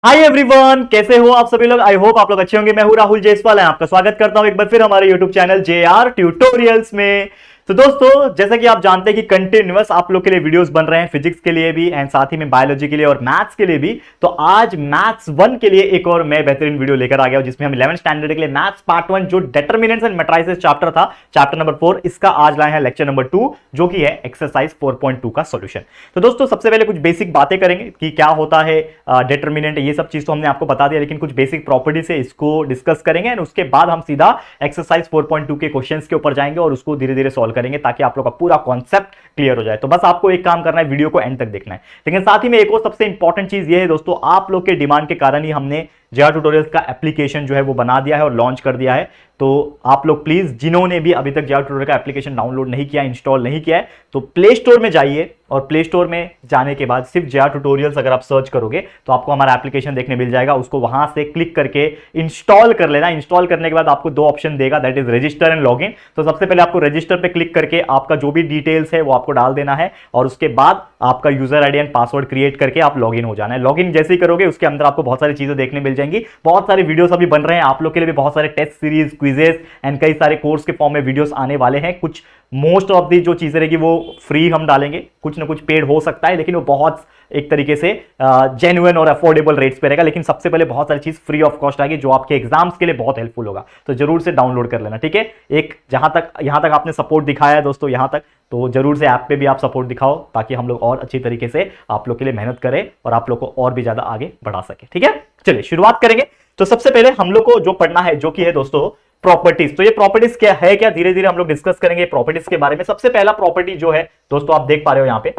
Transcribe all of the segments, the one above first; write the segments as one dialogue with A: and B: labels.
A: Hi everyone, कैसे हो आप सभी लोग। आई होप आप लोग अच्छे होंगे। मैं हूं राहुल जयसवाल, आपका स्वागत करता हूं एक बार फिर हमारे यूट्यूब चैनल JR ट्यूटोरियल्स में। तो दोस्तों, जैसा कि आप जानते हैं कि कंटिन्यूअस आप लोग के लिए वीडियोस बन रहे हैं, फिजिक्स के लिए भी एंड साथ ही में बायोलॉजी के लिए और मैथ्स के लिए भी। तो आज मैथ्स 1 के लिए एक और मैं बेहतरीन वीडियो लेकर आ गया हूं, जिसमें हम 11th स्टैंडर्ड के लिए मैथ्स पार्ट 1 जो डिटरमिनेंट्स एंड मैट्रिसेस चैप्टर था, चैप्टर नंबर 4, इसका आज लाए हैं लेक्चर नंबर 2, जो कि है एक्सरसाइज 4.2 का सॉल्यूशन। तो दोस्तों, सबसे पहले कुछ बेसिक बातें करेंगे कि क्या होता है डिटरमिनेंट। ये सब चीज तो हमने आपको बता दिया, लेकिन कुछ बेसिक प्रॉपर्टी से इसको डिस्कस करेंगे एंड उसके बाद हम सीधा एक्सरसाइज 4.2 के क्वेश्चंस के ऊपर जाएंगे और उसको धीरे धीरे सॉल्व करेंगे, ताकि आप लोग का पूरा कॉन्सेप्ट क्लियर हो जाए। तो बस आपको एक काम करना है, वीडियो को एंड तक देखना है। लेकिन साथ ही में एक और सबसे इंपॉर्टेंट चीज ये है दोस्तों, आप लोग के डिमांड के कारण ही हमने JR ट्यूटोरियल्स का एप्लीकेशन जो है वो बना दिया है और लॉन्च कर दिया है। तो आप लोग प्लीज, जिन्होंने भी अभी तक JR ट्यूटोरियल का एप्लीकेशन डाउनलोड नहीं किया, इंस्टॉल नहीं किया है, तो प्ले स्टोर में जाइए और प्ले स्टोर में जाने के बाद सिर्फ JR ट्यूटोरियल्स अगर आप सर्च करोगे तो आपको हमारा एप्लीकेशन देखने मिल जाएगा। उसको वहां से क्लिक करके इंस्टॉल कर लेना। इंस्टॉल करने के बाद आपको दो ऑप्शन देगा, that is register and login. तो सबसे पहले आपको रजिस्टर पे क्लिक करके आपका जो भी डिटेल्स है वो आपको डाल देना है और उसके बाद आपका user ID and password create करके आप लॉगिन हो जाना है। लॉगिन जैसे ही करोगे उसके अंदर आपको बहुत सारी चीजें देखने मिल जाएंगी। बहुत सारे वीडियोस अभी बन रहे हैं आप लोग के लिए भी, बहुत सारे टेस्ट सीरीज, क्विजेस एंड कई सारे कोर्स के फॉर्म में वीडियोस आने वाले हैं। कुछ मोस्ट ऑफ दी जो चीजें रहेगी वो फ्री हम डालेंगे, कुछ ना कुछ पेड हो सकता है, लेकिन वो बहुत एक तरीके से जेन्युइन और अफोर्डेबल रेट्स पे रहेगा। लेकिन सबसे पहले बहुत सारी चीज फ्री ऑफ कॉस्ट आएगी, जो आपके एग्जाम्स के लिए बहुत हेल्पफुल होगा। तो जरूर से डाउनलोड कर लेना, ठीक है। एक यहां तक आपने सपोर्ट दिखाया है दोस्तों, यहां तक, तो जरूर से ऐप पे भी आप सपोर्ट दिखाओ, ताकि हम लोग और अच्छी तरीके से आप लोग के लिए मेहनत करें और आप लोग को और भी ज्यादा आगे बढ़ा सके, ठीक है। चलिए शुरुआत करेंगे। तो सबसे पहले हम लोग को जो पढ़ना है, जो कि है दोस्तों प्रॉपर्टीज। तो ये प्रॉपर्टीज क्या है, क्या धीरे धीरे हम लोग डिस्कस करेंगे प्रॉपर्टीज के बारे में। सबसे पहला प्रॉपर्टी जो है दोस्तों, आप देख पा रहे हो यहां पे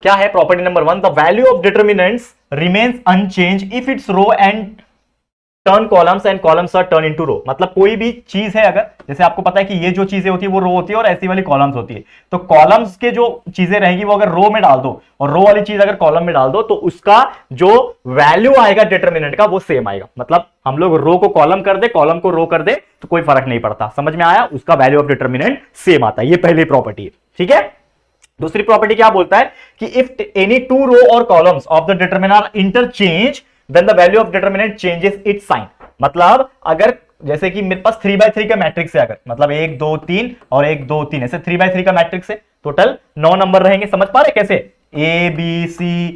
A: क्या है। Property number 1, the value of determinants remains unchange if its row and turn column and columns are turn into row. मतलब कोई भी चीज है, अगर जैसे आपको पता है कि ये जो चीजें होती है वो रो होती है और ऐसी वाली कॉलम्स होती है, तो कॉलम्स के जो चीजें रहेंगी वो अगर रो में डाल दो और रो वाली चीज अगर कॉलम में डाल दो, तो उसका जो वैल्यू आएगा डिटरमिनेंट का वो सेम आएगा। मतलब हम लोग रो को कॉलम कर दे, कॉलम को रो कर दे, तो कोई फर्क नहीं पड़ता। समझ में आया? उसका वैल्यू ऑफ डिटरमिनेंट सेम आता है। ये पहली प्रॉपर्टी है, ठीक है। दूसरी प्रॉपर्टी क्या बोलता है कि if any two row or columns of the determinant are interchange, then the value of determinant changes its sign. मतलब अगर जैसे कि मेरे पास 3x3 का मैट्रिक्स है, अगर मतलब 1 2 3 और 1 2 3, ऐसे 3x3 का मैट्रिक्स है, टोटल 9 नंबर रहेंगे। समझ पा रहे कैसे? ABCDEFGH,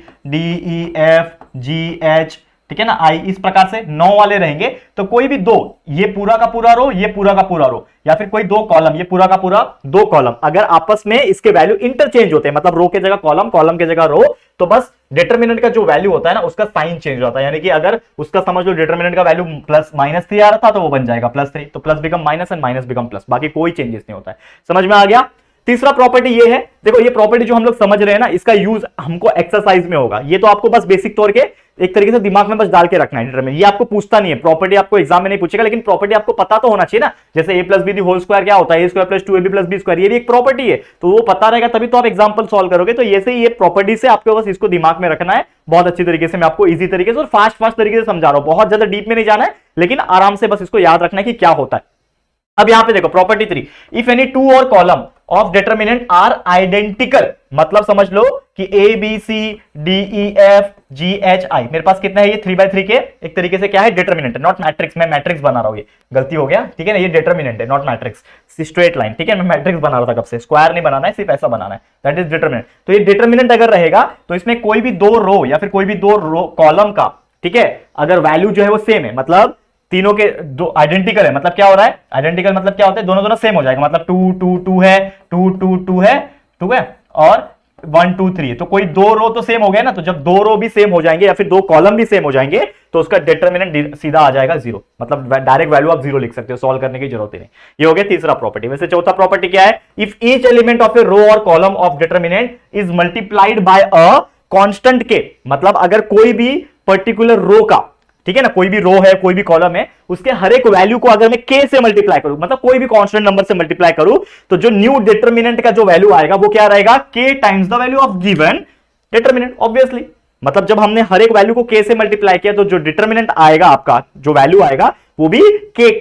A: ठीक है ना, आई, इस प्रकार से 9 वाले रहेंगे। तो कोई भी दो, ये पूरा का पूरा रो, ये पूरा का पूरा रो, या फिर कोई दो कॉलम, ये पूरा का पूरा दो कॉलम, अगर आपस में इसके वैल्यू इंटरचेंज होते हैं, मतलब रो के जगह कॉलम, कॉलम के जगह रो, तो बस डिटरमिनेंट का जो वैल्यू होता है ना, उसका साइन चेंज होता है। यानी कि अगर उसका समझ लो डिटरमिनेंट का वैल्यू प्लस -3 आ रहा था, तो वो बन जाएगा +3, तो plus become minus and minus become plus. बाकी कोई चेंजेस नहीं होता है। समझ में आ गया? तीसरा प्रॉपर्टी ये है, देखो ये प्रॉपर्टी जो हम लोग समझ रहे हैं ना, इसका यूज हमको एक्सरसाइज में होगा। ये तो आपको बस बेसिक तौर के एक तरीके से दिमाग में बस डाल के रखना है। डिटरमिनेंट ये आपको पूछता नहीं है, प्रॉपर्टी आपको एग्जाम में नहीं पूछेगा, लेकिन प्रॉपर्टी आपको पता तो होना चाहिए ना। जैसे a + b होल स्क्वायर क्या होता है, a² + 2ab + b², ये भी एक प्रॉपर्टी है, तो वो पता रहेगा तभी तो आप एग्जाम्पल सॉल्व करोगे। तो ये से ये प्रॉपर्टी से आपको बस इसको दिमाग में रखना है बहुत अच्छी तरीके से। मैं आपको इजी तरीके से और फास्ट तरीके से समझा रहा हूं, बहुत ज्यादा डीप में नहीं जाना है, लेकिन आराम से बस इसको याद रखना है कि क्या होता है। अब यहां पे देखो property 3, if any two or column of determinant are identical, मतलब समझ लो कि ABCDEFGHI, मेरे पास कितना है, ये 3x3 के एक तरीके से क्या है, डिटरमिनेंट है, नॉट मैट्रिक्स। मैं मैट्रिक्स बना रहा हूं, ये गलती हो गया, ठीक है ना, ये डिटरमिनेंट है नॉट मैट्रिक्स, स्ट्रेट लाइन, ठीक है। मैं मैट्रिक्स बना रहा था कब से, स्क्वायर नहीं बनाना है, सिर्फ ऐसा बनाना है, दैट इज डिटरमिनेंट। तो ये डिटरमिनेंट अगर रहेगा तो इसमें कोई भी दो रो या फिर कोई भी दो रो कॉलम का, ठीक है, अगर वैल्यू जो है वो सेम है, मतलब तीनों के दो आइडेंटिकल है, मतलब क्या हो रहा है, आइडेंटिकल मतलब क्या होता है, दोनों दोनों सेम हो जाएगा। मतलब 2 2 2 है, 2 2 2 है, ठीक है, और 1 2 3 है, तो कोई दो रो तो सेम हो गया ना। तो जब दो रो भी सेम हो जाएंगे या फिर दो कॉलम भी सेम हो जाएंगे, तो उसका डिटरमिनेंट सीधा आ जाएगा 0, मतलब डायरेक्ट वैल्यू आप 0 लिख सकते हो, सॉल्व करने की जरूरत ही नहीं। ये हो गया तीसरा प्रॉपर्टी। वैसे चौथा प्रॉपर्टी क्या है, if each element of a row और column of determinant is multiplied by a constant के, मतलब अगर कोई भी पर्टिकुलर रो का, ठीक है ना, कोई भी रो है, कोई भी कॉलम है, उसके हर एक वैल्यू को अगर मैं k से मल्टीप्लाई करूं, मतलब कोई भी कांस्टेंट नंबर से मल्टीप्लाई करूं, तो जो न्यू डिटरमिनेंट का जो वैल्यू आएगा वो क्या रहेगा, k times the value of given determinant, obviously. मतलब जब हमने हर एक वैल्यू को k से मल्टीप्लाई किया, तो जो डिटरमिनेंट आएगा आपका, जो वैल्यू आएगा वो भी k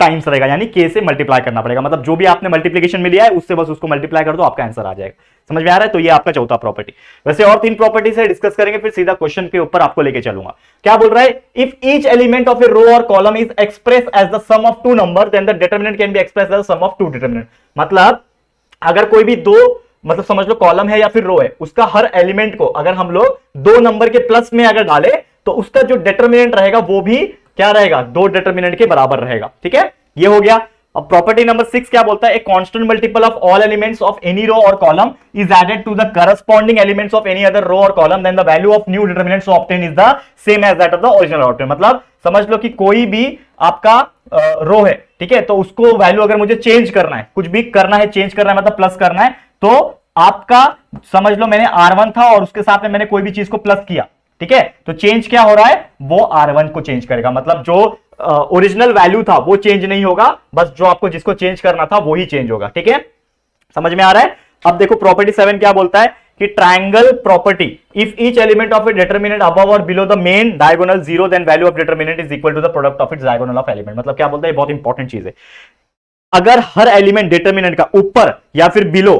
A: टाइम्स रहेगा, यानी k से मल्टीप्लाई करना पड़ेगा। मतलब जो भी आपने मल्टीप्लिकेशन में लिया है उससे बस उसको मल्टीप्लाई कर दो, आपका आंसर आ जाएगा। समझ में आ रहा है? तो ये आपका चौथा प्रॉपर्टी। वैसे और 3 प्रॉपर्टी से डिस्कस करेंगे, फिर सीधा क्वेश्चन के ऊपर आपको लेके चलूंगा। क्या बोल रहा है? If each element of a row और column is express as the sum of 2 number then the determinant can be express as the sum of 2 determinant. मतलब अगर कोई भी दो, मतलब समझ लो कॉलम है या फिर रो है, उसका हर एलिमेंट को अगर हम लोग 2 नंबर के प्लस में अगर डाले तो उसका जो डिटरमिनेंट रहेगा वो भी क्या रहेगा? 2 डिटरमिनेंट के बराबर रहेगा। ठीक है, ये हो गया। अब प्रॉपर्टी नंबर 6 क्या बोलता है? A constant multiple of all elements of any row और column is added to the corresponding elements of any other row और column then the value of new determinant obtain is the same as that of the original output. मतलब समझ लो कि कोई भी आपका रो है, ठीक है, तो उसको वैल्यू अगर मुझे चेंज करना है, कुछ भी करना है, चेंज करना है मतलब प्लस करना है, तो आपका समझ लो मैंने R1 था और उसके साथ में मैंने कोई भी चीज को प्लस किया, ठीक है, तो चेंज क्या हो रहा है? वो R1 को चेंज करेगा। मतलब जो ओरिजिनल वैल्यू था वो चेंज नहीं होगा, बस जो आपको जिसको चेंज करना था वो ही चेंज होगा। ठीक है, समझ में आ रहा है? अब देखो प्रॉपर्टी 7 क्या बोलता है कि triangle property, if each element of a determinant above और below the main diagonal 0 then value of determinant is equal to the product of its diagonal of element. मतलब क्या बोलता है? बहुत इंपॉर्टेंट चीज है। अगर हर एलिमेंट डिटरमिनेंट का ऊपर या फिर बिलो,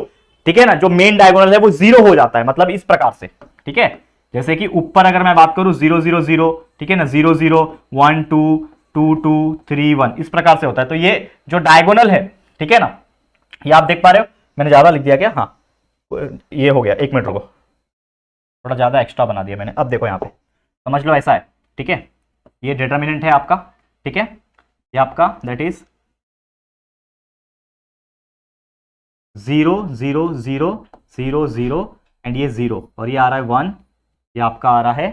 A: ठीक है ना, जो मेन डायगोनल है वो 0 हो जाता है। मतलब इस प्रकार से, ठीक है, जैसे कि ऊपर अगर मैं बात करूं 0 0 0, ठीक है ना, 0 0 1 2 2 2 3 1, इस प्रकार से होता है। तो ये जो डायगोनल है, ठीक है ना, ये आप देख पा रहे हो, मैंने ज्यादा लिख दिया क्या? हाँ, ये हो गया, 1 मिनट रुको, थोड़ा ज्यादा एक्स्ट्रा बना दिया मैंने। अब देखो यहाँ पे समझ लो ऐसा है, ठीक है, ये डिटरमिनेंट है आपका, ठीक है, ये आपका दैट इज 0 0 0 0 0 एंड ये 0 और ये आ रहा है 1, ये आपका आ रहा है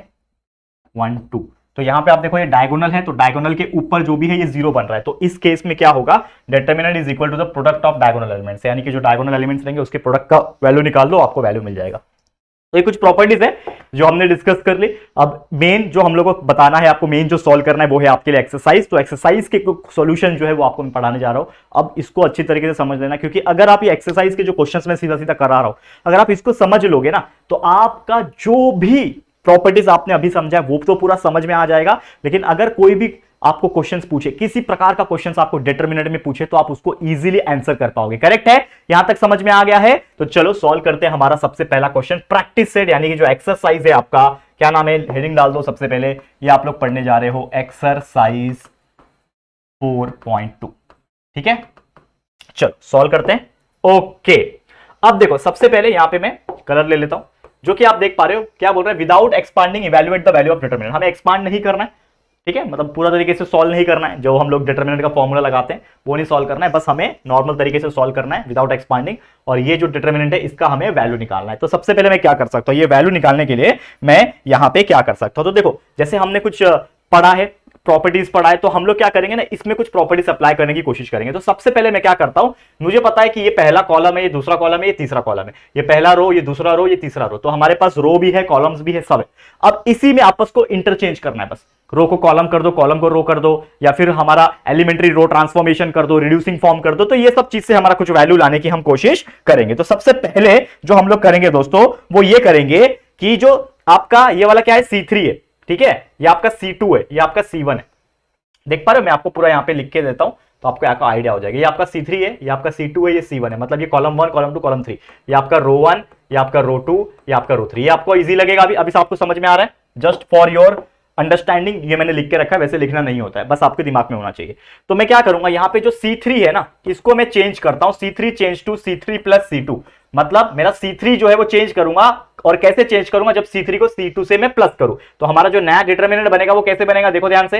A: 1 2। तो यहां पे आप देखो ये डायगोनल है, तो डायगोनल के ऊपर जो भी है ये 0 बन रहा है। तो इस केस में क्या होगा? Determinant is equal to the product of diagonal elements, यानी कि जो डायगोनल एलिमेंट्स रहेंगे उसके प्रोडक्ट का वैल्यू निकाल दो, आपको वैल्यू मिल जाएगा। तो ये कुछ प्रॉपर्टीज है जो हमने डिस्कस कर ली। अब मेन जो हम लोग को बताना है, आपको मेन जो सॉल्व करना है वो है आपके लिए एक्सरसाइज। तो एक्सरसाइज के सॉल्यूशन जो है वो आपको मैं पढ़ाने जा रहा हूं। अब इसको अच्छी तरीके से समझ लेना, क्योंकि अगर आप ये एक्सरसाइज के जो क्वेश्चंस में सीधा सीधा करा रहा हूं, अगर आप इसको समझ लोगे ना, तो आपका जो भी प्रॉपर्टीज आपने अभी समझा वो तो पूरा समझ में आ जाएगा। लेकिन अगर कोई भी आपको क्वेश्चंस पूछे, किसी प्रकार का क्वेश्चंस आपको डिटरमिनेंट में पूछे, तो आप उसको इजीली आंसर कर पाओगे। करेक्ट है? यहां तक समझ में आ गया है? तो चलो सॉल्व करते हैं हमारा सबसे पहला क्वेश्चन, प्रैक्टिस सेट, यानी कि जो एक्सरसाइज है आपका, क्या नाम है, हेडिंग डाल दो सबसे पहले। ये आप लोग पढ़ने जा रहे हो एक्सरसाइज 4.2, ठीक है। चलो सॉल्व करते हैं। ओके, अब देखो सबसे पहले यहां पे मैं कलर ले लेता हूं, जो कि आप देख पा रहे हो क्या बोल रहा है, without expanding evaluate the value of determinant. हमें एक्सपांड नहीं करना है, ठीक है, मतलब पूरा तरीके से सॉल्व नहीं करना है, जो हम लोग डिटरमिनेंट का फॉर्मूला लगाते हैं वो नहीं सॉल्व करना है, बस हमें नॉर्मल तरीके से सॉल्व करना है विदाउट एक्सपांडिंग। और ये जो डिटरमिनेंट है इसका हमें वैल्यू निकालना है। तो सबसे पहले मैं क्या कर सकता हूं, ये वैल्यू निकालने के लिए मैं यहां पे क्या कर सकता हूं? तो देखो जैसे हमने कुछ पढ़ा है, प्रॉपर्टीज पढ़ा है, तो हम लोग क्या करेंगे ना, इसमें कुछ प्रॉपर्टीज अप्लाई करने की कोशिश करेंगे। तो सबसे पहले मैं क्या करता हूं, मुझे पता है कि ये पहला कॉलम है, ये दूसरा कॉलम है, ये तीसरा कॉलम है, ये पहला रो, ये दूसरा रो, ये तीसरा रो। तो हमारे पास रो भी है, कॉलम्स भी है, सब है। अब इसी में आपस को इंटरचेंज करना है, बस रो को कॉलम कर दो, कॉलम को रो कर दो, या फिर हमारा एलिमेंट्री रो ट्रांसफॉर्मेशन कर दो, रिड्यूसिंग फॉर्म कर दो। तो ये सब चीज से हमारा कुछ वैल्यू लाने की हम कोशिश करेंगे। तो सबसे पहले जो हम लोग करेंगे दोस्तों, वो ये करेंगे कि जो आपका ये वाला क्या है, C3 है, ठीक है, ये आपका C2 है, ये आपका C1 है। देख पा रहे हो, मैं आपको पूरा यहां पे लिख के देता हूं तो आपको यहाँ का आइडिया हो जाएगा। ये आपका C3 है, ये आपका C2 है, ये C1 है। मतलब ये कॉलम 1, कॉलम 2, कॉलम 3, ये आपका रो 1, ये आपका रो 2, ये आपका रो 3। ये आपको इजी लगेगा अभी आपको समझ में आ रहा है? जस्ट फॉर योर अंडरस्टैंडिंग ये मैंने लिख के रखा है, वैसे लिखना नहीं होता है, बस आपके दिमाग में होना चाहिए। तो मैं क्या करूंगा, यहाँ पे जो C3 है ना, इसको मैं चेंज करता हूं, C3 change to C3 plus C2। मतलब मेरा C3 जो है वो चेंज करूंगा, और कैसे चेंज करूंगा, जब C3 को C2 से मैं प्लस करूं, तो हमारा जो नया डिटरमिनेंट बनेगा वो कैसे बनेगा, देखो ध्यान से।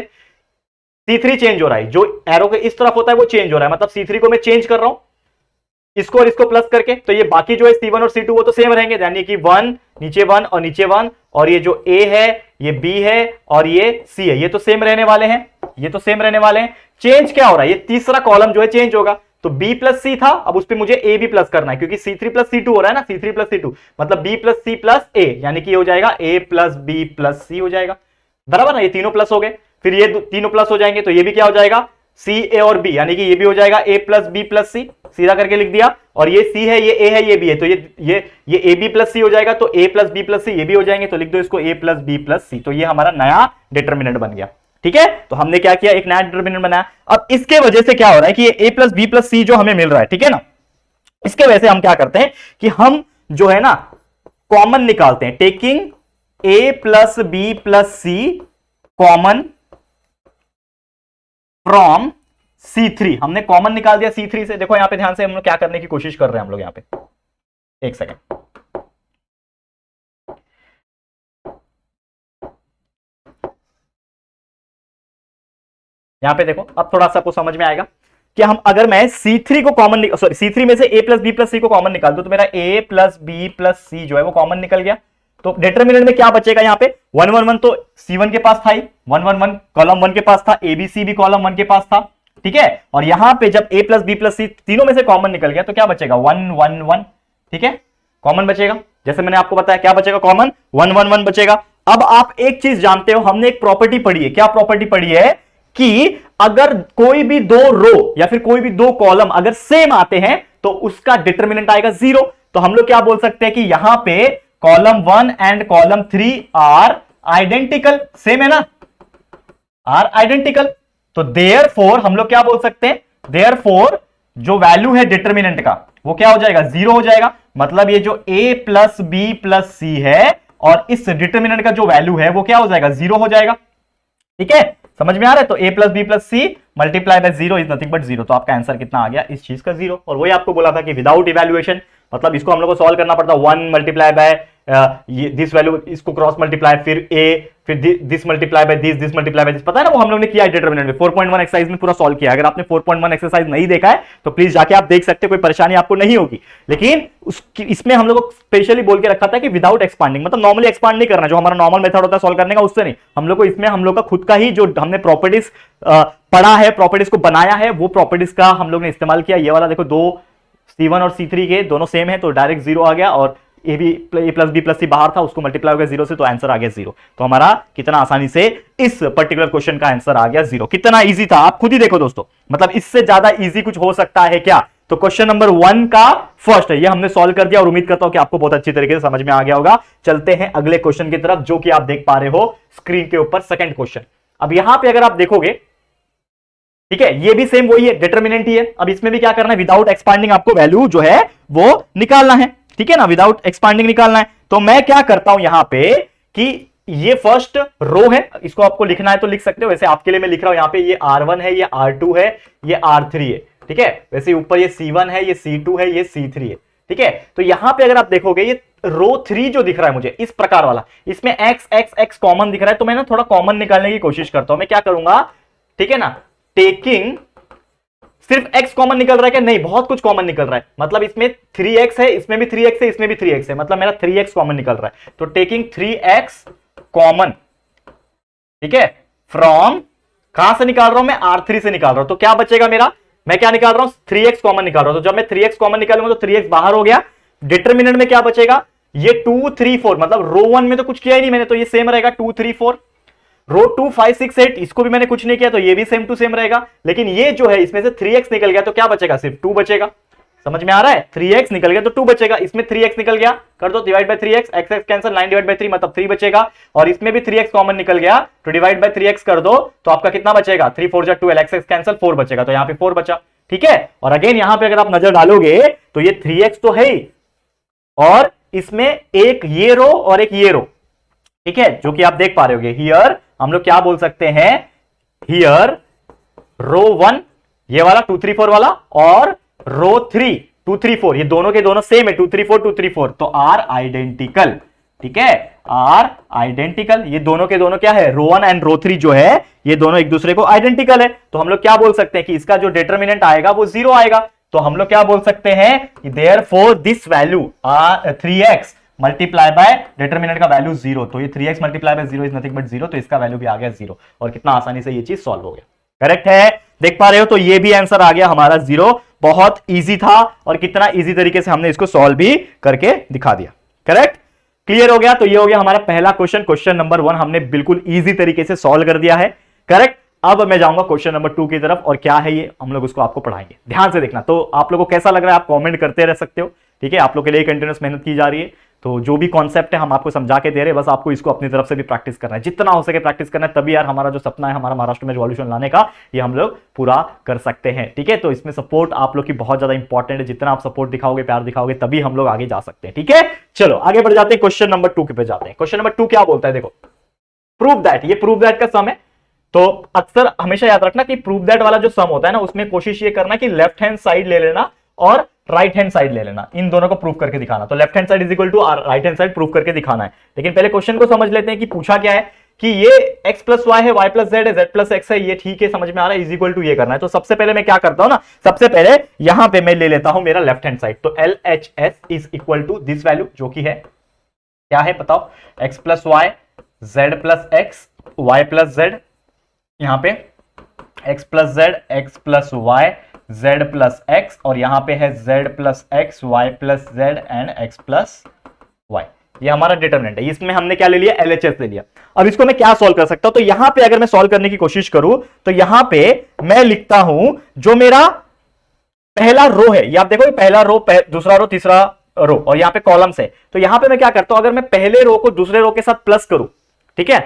A: C3 चेंज हो रहा है, जो एरो के इस तरफ होता है वो चेंज हो रहा है, मतलब C3 को मैं चेंज कर रहा हूं इसको और इसको प्लस करके। तो ये बाकी जो है C1 और C2 वो तो सेम रहेंगे, यानी कि 1 नीचे 1 और नीचे 1, और ये जो A है, ये B है और ये C है, ये तो सेम रहने वाले हैं, ये तो सेम रहने वाले हैं। चेंज क्या हो रहा है, ये तीसरा कॉलम जो है चेंज होगा। तो B प्लस C था, अब उस पर मुझे A भी प्लस करना है, क्योंकि C3 प्लस C2 हो रहा है ना, C3 प्लस C2 मतलब B plus C plus A, यानी कि ये हो जाएगा A plus B plus C हो जाएगा, बराबर ना। ये तीनों प्लस हो गए, फिर ये तीनों प्लस हो जाएंगे, तो ये भी क्या हो जाएगा, C A और B, यानी कि ये भी हो जाएगा A plus B plus C, सीधा करके लिख दिया। और ये C है, ये A है, ये B है, तो ये AB प्लस C हो जाएगा, तो A plus B plus C ये भी हो जाएंगे, तो लिख दो इसको A plus B plus C। तो ये हमारा नया डिटरमिनेंट बन गया। ठीक है, तो हमने क्या किया, एक नया डिटरमिनेंट बनाया। अब इसके वजह से क्या हो रहा है कि ये a प्लस बी प्लस सी जो हमें मिल रहा है, ठीक है ना, इसके वजह से हम क्या करते हैं कि हम जो है ना कॉमन निकालते हैं, taking a plus B plus C common from C3। हमने कॉमन निकाल दिया C3 से। देखो यहां पे ध्यान से हम लोग क्या करने की कोशिश कर रहे हैं, हम लोग यहां पे, एक सेकेंड, यहां पे देखो, अब थोड़ा सा आपको समझ में आएगा कि हम अगर मैं C3 को कॉमन, सॉरी C3 में से a प्लस बी प्लस सी को कॉमन निकाल दूं तो मेरा a प्लस बी प्लस सी जो है वो कॉमन निकल गया। तो डिटरमिनेंट में क्या बचेगा, यहां पे 1 1 1 तो C1 के पास था ही, 1 1 1 कॉलम 1 के पास था, ABC भी कॉलम 1 के पास था, ठीक है। और यहां पे जब a प्लस बी प्लस सी तीनों में से कॉमन निकल गया तो क्या बचेगा, 1 1 1, ठीक है, कॉमन बचेगा। जैसे मैंने आपको बताया क्या बचेगा, कॉमन 1 1 1 बचेगा। अब आप एक चीज जानते हो, हमने एक प्रॉपर्टी पढ़ी है, क्या प्रॉपर्टी पढ़ी है कि अगर कोई भी दो रो या फिर कोई भी दो कॉलम अगर सेम आते हैं तो उसका डिटरमिनेंट आएगा 0। तो हम लोग क्या बोल सकते हैं कि यहां पे column 1 and column 3 are identical, same है ना, आर आइडेंटिकल। तो देयरफॉर हम लोग क्या बोल सकते हैं, देयरफॉर जो वैल्यू है डिटरमिनेंट का वो क्या हो जाएगा, 0 हो जाएगा। मतलब ये जो a प्लस बी प्लस सी है और इस डिटरमिनेंट का जो वैल्यू है वो क्या हो जाएगा, 0 हो जाएगा, ठीक है, समझ में आ रहा है। तो a plus B plus C multiply by 0 is nothing but 0। तो आपका आंसर कितना आ गया, इस चीज का 0। और वही आपको बोला था कि विदाउट इवैल्यूएशन, मतलब इसको हम लोग को सॉल्व करना पड़ता, 1 मल्टीप्लाई बाय दिस वैल्यू, इसको क्रॉस मल्टीप्लाई, फिर a, फिर this multiply by this multiply by this, पता है ना, वो हम लोग ने किया है डिटरमिनेंट में 4.1 एक्सरसाइज में पूरा सॉल्व किया। अगर आपने 4.1 एक्सरसाइज नहीं देखा है तो प्लीज जाके आप देख सकते हैं, कोई परेशानी आपको नहीं होगी। लेकिन इसमें हम लोग को स्पेशली बोल के रखा था कि विदाउट एक्सपांडिंग, मतलब नॉर्मली एक्सपांड नहीं करना, जो हमारा नॉर्मल मेथड होता है सॉल्व करने का उससे नहीं, हम लोग को इसमें हम लोग का खुद का ही जो हमने प्रॉपर्टीज पढ़ा है, प्रॉपर्टीज को बनाया है, वो प्रॉपर्टीज का हम लोग ने इस्तेमाल किया। ये वाला देखो, दो C1 और C3 के दोनों सेम है तो डायरेक्ट 0 आ गया, और ए प्लस बी प्लस सी बाहर था, उसको मल्टीप्लाई हो गया 0 से, तो आंसर आ गया 0। तो हमारा कितना आसानी से इस पर्टिकुलर क्वेश्चन का आंसर आ गया 0। कितना इजी था आप खुद ही देखो दोस्तों, मतलब इससे ज्यादा इजी कुछ हो सकता है क्या। तो क्वेश्चन नंबर 1 का फर्स्ट है, ये हमने सॉल्व कर दिया और उम्मीद करता हूं कि आपको बहुत अच्छी तरीके से समझ में आ गया होगा। चलते हैं अगले क्वेश्चन की तरफ, जो कि आप देख पा रहे हो स्क्रीन के ऊपर, सेकंड क्वेश्चन। अब यहां पे अगर आप देखोगे, ठीक है, ये भी सेम वही है, डिटरमिनेंट ही है। अब इसमें भी क्या करना है, विदाउट एक्सपांडिंग आपको वैल्यू जो है वो निकालना है, ठीक है ना, विदाउट एक्सपांडिंग निकालना है। तो मैं क्या करता हूं यहां पे कि ये फर्स्ट रो है, इसको आपको लिखना है तो लिख सकते हो, वैसे आपके लिए मैं लिख रहा हूं यहां पे, ये R1 है, ये R2 है, ये R3 है, ठीक है। वैसे ऊपर ये C1 है, ये C2 है, ये C3 है, ठीक है। तो यहां पे अगर आप देखोगे ये रो 3 जो दिख रहा है मुझे इस प्रकार वाला, इसमें x x x कॉमन दिख रहा है, तो मैं ना थोड़ा कॉमन निकालने की कोशिश करता हूं। मैं क्या करूंगा, ठीक है ना, टेकिंग, सिर्फ x कॉमन निकल रहा है क्या, नहीं, बहुत कुछ कॉमन निकल रहा है। मतलब इसमें 3x है, इसमें भी 3x है, इसमें भी 3x है, मतलब मेरा 3x कॉमन निकल रहा है। तो टेकिंग 3x कॉमन, ठीक है, फ्रॉम, कहां से निकाल रहा हूं मैं, R3 से निकाल रहा हूं। तो क्या बचेगा मेरा, मैं क्या निकाल रहा हूं, 3x कॉमन निकाल रहा हूं। तो जब मैं 3x कॉमन निकालूंगा तो 3x बाहर हो गया। डिटरमिनेंट में क्या बचेगा, ये 2 3 4, मतलब रो 1 में तो कुछ किया ही नहीं मैंने, तो ये सेम रहेगा 2 3 4। रो 2 5 6 8 इसको भी मैंने कुछ नहीं किया, तो ये भी सेम टू सेम रहेगा। लेकिन ये जो है इसमें से 3x निकल गया, तो क्या बचेगा, सिर्फ 2 बचेगा। समझ में आ रहा है, 3x निकल गया तो 2 बचेगा, इसमें 3x निकल गया, कर दो divide by 3x, x x cancel, 9 divide by 3 मतलब 3 बचेगा। और इसमें भी 3x कॉमन निकल गया, तो डिवाइड बाय 3x कर दो, तो आपका कितना बचेगा, 3 4 12, x x कैंसिल, 4 बचेगा, तो यहां पे 4 बचा, ठीक है। और अगेन यहां पे अगर आप नजर डालोगे तो ये 3x तो है ही, और इसमें एक ये रो और एक ये रो, ठीक है, जो कि आप देख पा रहे होगे। हियर हम लोग क्या बोल सकते हैं, हियर रो 1 ये वाला 2 3 4 वाला, और रो 3 2 3 4, ये दोनों के दोनों सेम है, 2 3 4 2 3 4, तो आर आइडेंटिकल, ठीक है, आर आइडेंटिकल। ये दोनों के दोनों क्या है, रो 1 एंड रो 3 जो है ये दोनों एक दूसरे को आइडेंटिकल है। तो हम लोग क्या बोल सकते हैं कि इसका जो डिटरमिनेंट आएगा वो 0 आएगा। तो हम लोग क्या बोल सकते हैं कि therefore this value 3x multiply by determinant का वैल्यू 0, तो ये 3x multiply by 0 is nothing but 0, तो इसका वैल्यू भी आ गया 0। और कितना आसानी से ये चीज सॉल्व हो गया, करेक्ट है, देख पा रहे हो। तो ये भी आंसर आ गया हमारा 0, बहुत इजी था, और कितना इजी तरीके से हमने इसको सॉल्व भी करके दिखा दिया, करेक्ट, क्लियर हो गया। तो ये हो गया हमारा पहला क्वेश्चन, क्वेश्चन नंबर 1 हमने बिल्कुल इजी तरीके से सॉल्व कर दिया है, करेक्ट। अब मैं जाऊंगा क्वेश्चन नंबर 2 की तरफ, और क्या है ये हम लोग उसको आपको पढ़ाएंगे, ध्यान से देखना। तो आप लोगों को कैसा लग रहा है आप कमेंट करते रह सकते हो, ठीक है, आप लोग के लिए कंटिन्यूअस मेहनत की जा रही है, तो जो भी कॉन्सेप्ट है हम आपको समझा के दे रहे हैं, बस आपको इसको अपनी तरफ से भी प्रैक्टिस करना है, जितना हो सके प्रैक्टिस करना है, तभी यार हमारा जो सपना है हमारा महाराष्ट्र में रिवॉल्यूशन लाने का, ये हम लोग पूरा कर सकते हैं। ठीक है, तो इसमें सपोर्ट आप लोग की बहुत ज्यादा इंपॉर्टेंट है, जितना आप सपोर्ट दिखाओगे, प्यार दिखाओगे, तभी हम लोग आगे जा सकते हैं। ठीक है, चलो आगे बढ़ जाते हैं, क्वेश्चन नंबर 2 पे जाते हैं। क्वेश्चन नंबर 2 क्या बोलता है, देखो, प्रूव दैट, ये प्रूव दैट का सम है। तो अक्सर हमेशा याद रखना कि प्रूव दैट वाला जो सम होता है ना, उसमें कोशिश ये करना कि लेफ्ट हैंड साइड ले लेना और राइट हैंड साइड ले लेना, इन दोनों को प्रूव करके दिखाना। तो left hand side is equal to right hand side prove करके दिखाना है। लेकिन पहले क्वेश्चन को समझ लेते हैं कि पूछा क्या है, कि ये x प्लस वाई है, y प्लस जेड है, z प्लस एक्स है, ये ठीक है, समझ में आ रहा है, इज इक्वल टू ये करना है। तो सबसे पहले मैं क्या करता हूं ना, सबसे पहले यहां पे मैं ले लेता हूं मेरा लेफ्ट हैंड साइड। तो LHS is equal to this value, जो कि है क्या है बताओ, x plus Y, z plus X, y plus Z, यहां पे x plus Z, x plus Y, z plus X, और यहां पे है z plus X, y plus Z and x plus Y. ये हमारा डिटरमिनेंट है, इसमें हमने क्या ले लिया, LHS ले लिया। अब इसको मैं क्या सॉल्व कर सकता हूं, तो यहां पे अगर मैं सॉल्व करने की कोशिश करूं तो यहां पे मैं लिखता हूं जो मेरा पहला रो है, ये आप देखो, पहला रो, दूसरा रो, तीसरा रो, और यहां पे कॉलम्स है। तो यहां पे मैं क्या करता हूं, अगर मैं पहले रो को दूसरे रो के साथ प्लस करूं, ठीक है,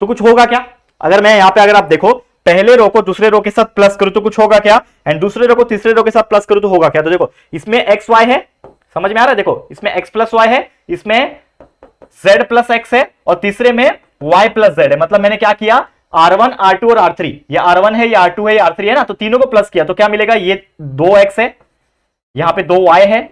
A: तो कुछ होगा क्या, अगर मैं यहां पे, अगर आप देखो पहले रो को दूसरे रो के साथ प्लस करूं तो कुछ होगा क्या, एंड दूसरे रो को तीसरे रो के साथ प्लस करूं तो होगा क्या। तो देखो इसमें एक्स वाई है, समझ में आ रहा है, देखो इसमें x प्लस वाई है, इसमें z प्लस एक्स है, और तीसरे में y प्लस जेड है। मतलब मैंने क्या किया, R1, R2 और R3, ये R1 है, ये R2 है, ये R3 है ना, तो तीनों को प्लस किया तो क्या मिलेगा, ये 2x है, यहां पे 2y है,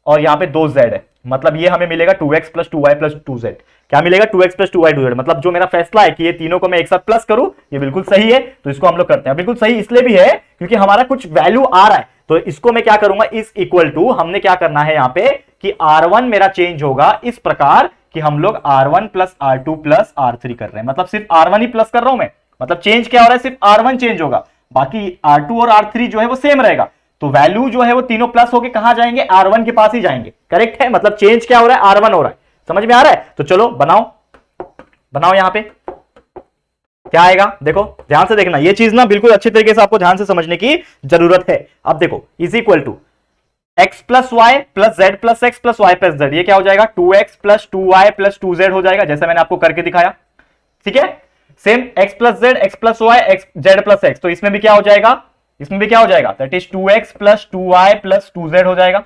A: और यहां पे 2z है। मतलब ये हमें मिलेगा 2x plus 2y plus 2z। क्या मिलेगा, 2x प्लस 2y 2z। मतलब जो मेरा फैसला है कि ये तीनों को मैं एक साथ प्लस करूं, ये बिल्कुल सही है। तो इसको हम लोग करते हैं। बिल्कुल सही इसलिए भी है क्योंकि हमारा कुछ वैल्यू आ रहा है, तो इसको मैं क्या करूंगा, इस इक्वल टू, हमने क्या करना है यहां पे कि R1 मेरा चेंज होगा इस प्रकार कि हम लोग R1 plus R2 plus R3 कर रहे हैं। मतलब सिर्फ R1 ही प्लस कर रहा हूं मैं, मतलब चेंज क्या हो रहा है, सिर्फ R1 चेंज होगा, बाकी R2 और R3 जो है वो सेम रहेगा। तो वैल्यू जो है वो तीनों प्लस होके कहां जाएंगे, R1 के पास ही जाएंगे। करेक्ट है, मतलब चेंज क्या हो रहा है, R1 हो रहा है। समझ में आ रहा है, तो चलो बनाओ यहां पे क्या आएगा, देखो ध्यान से देखना, ये चीज ना बिल्कुल अच्छी तरीके से आपको ध्यान से समझने की जरूरत है। अब देखो is equal to x plus Y plus Z plus x plus Y plus Z, ये क्या हो जाएगा, 2x plus 2y plus 2z हो जाएगा, जैसे मैंने आपको करके दिखाया। ठीक है, same x plus Z, x plus y, x जेड प्लस एक्स, तो इसमें भी क्या हो जाएगा, इसमें भी क्या हो जाएगा, that is 2x plus 2y plus 2z हो जाएगा।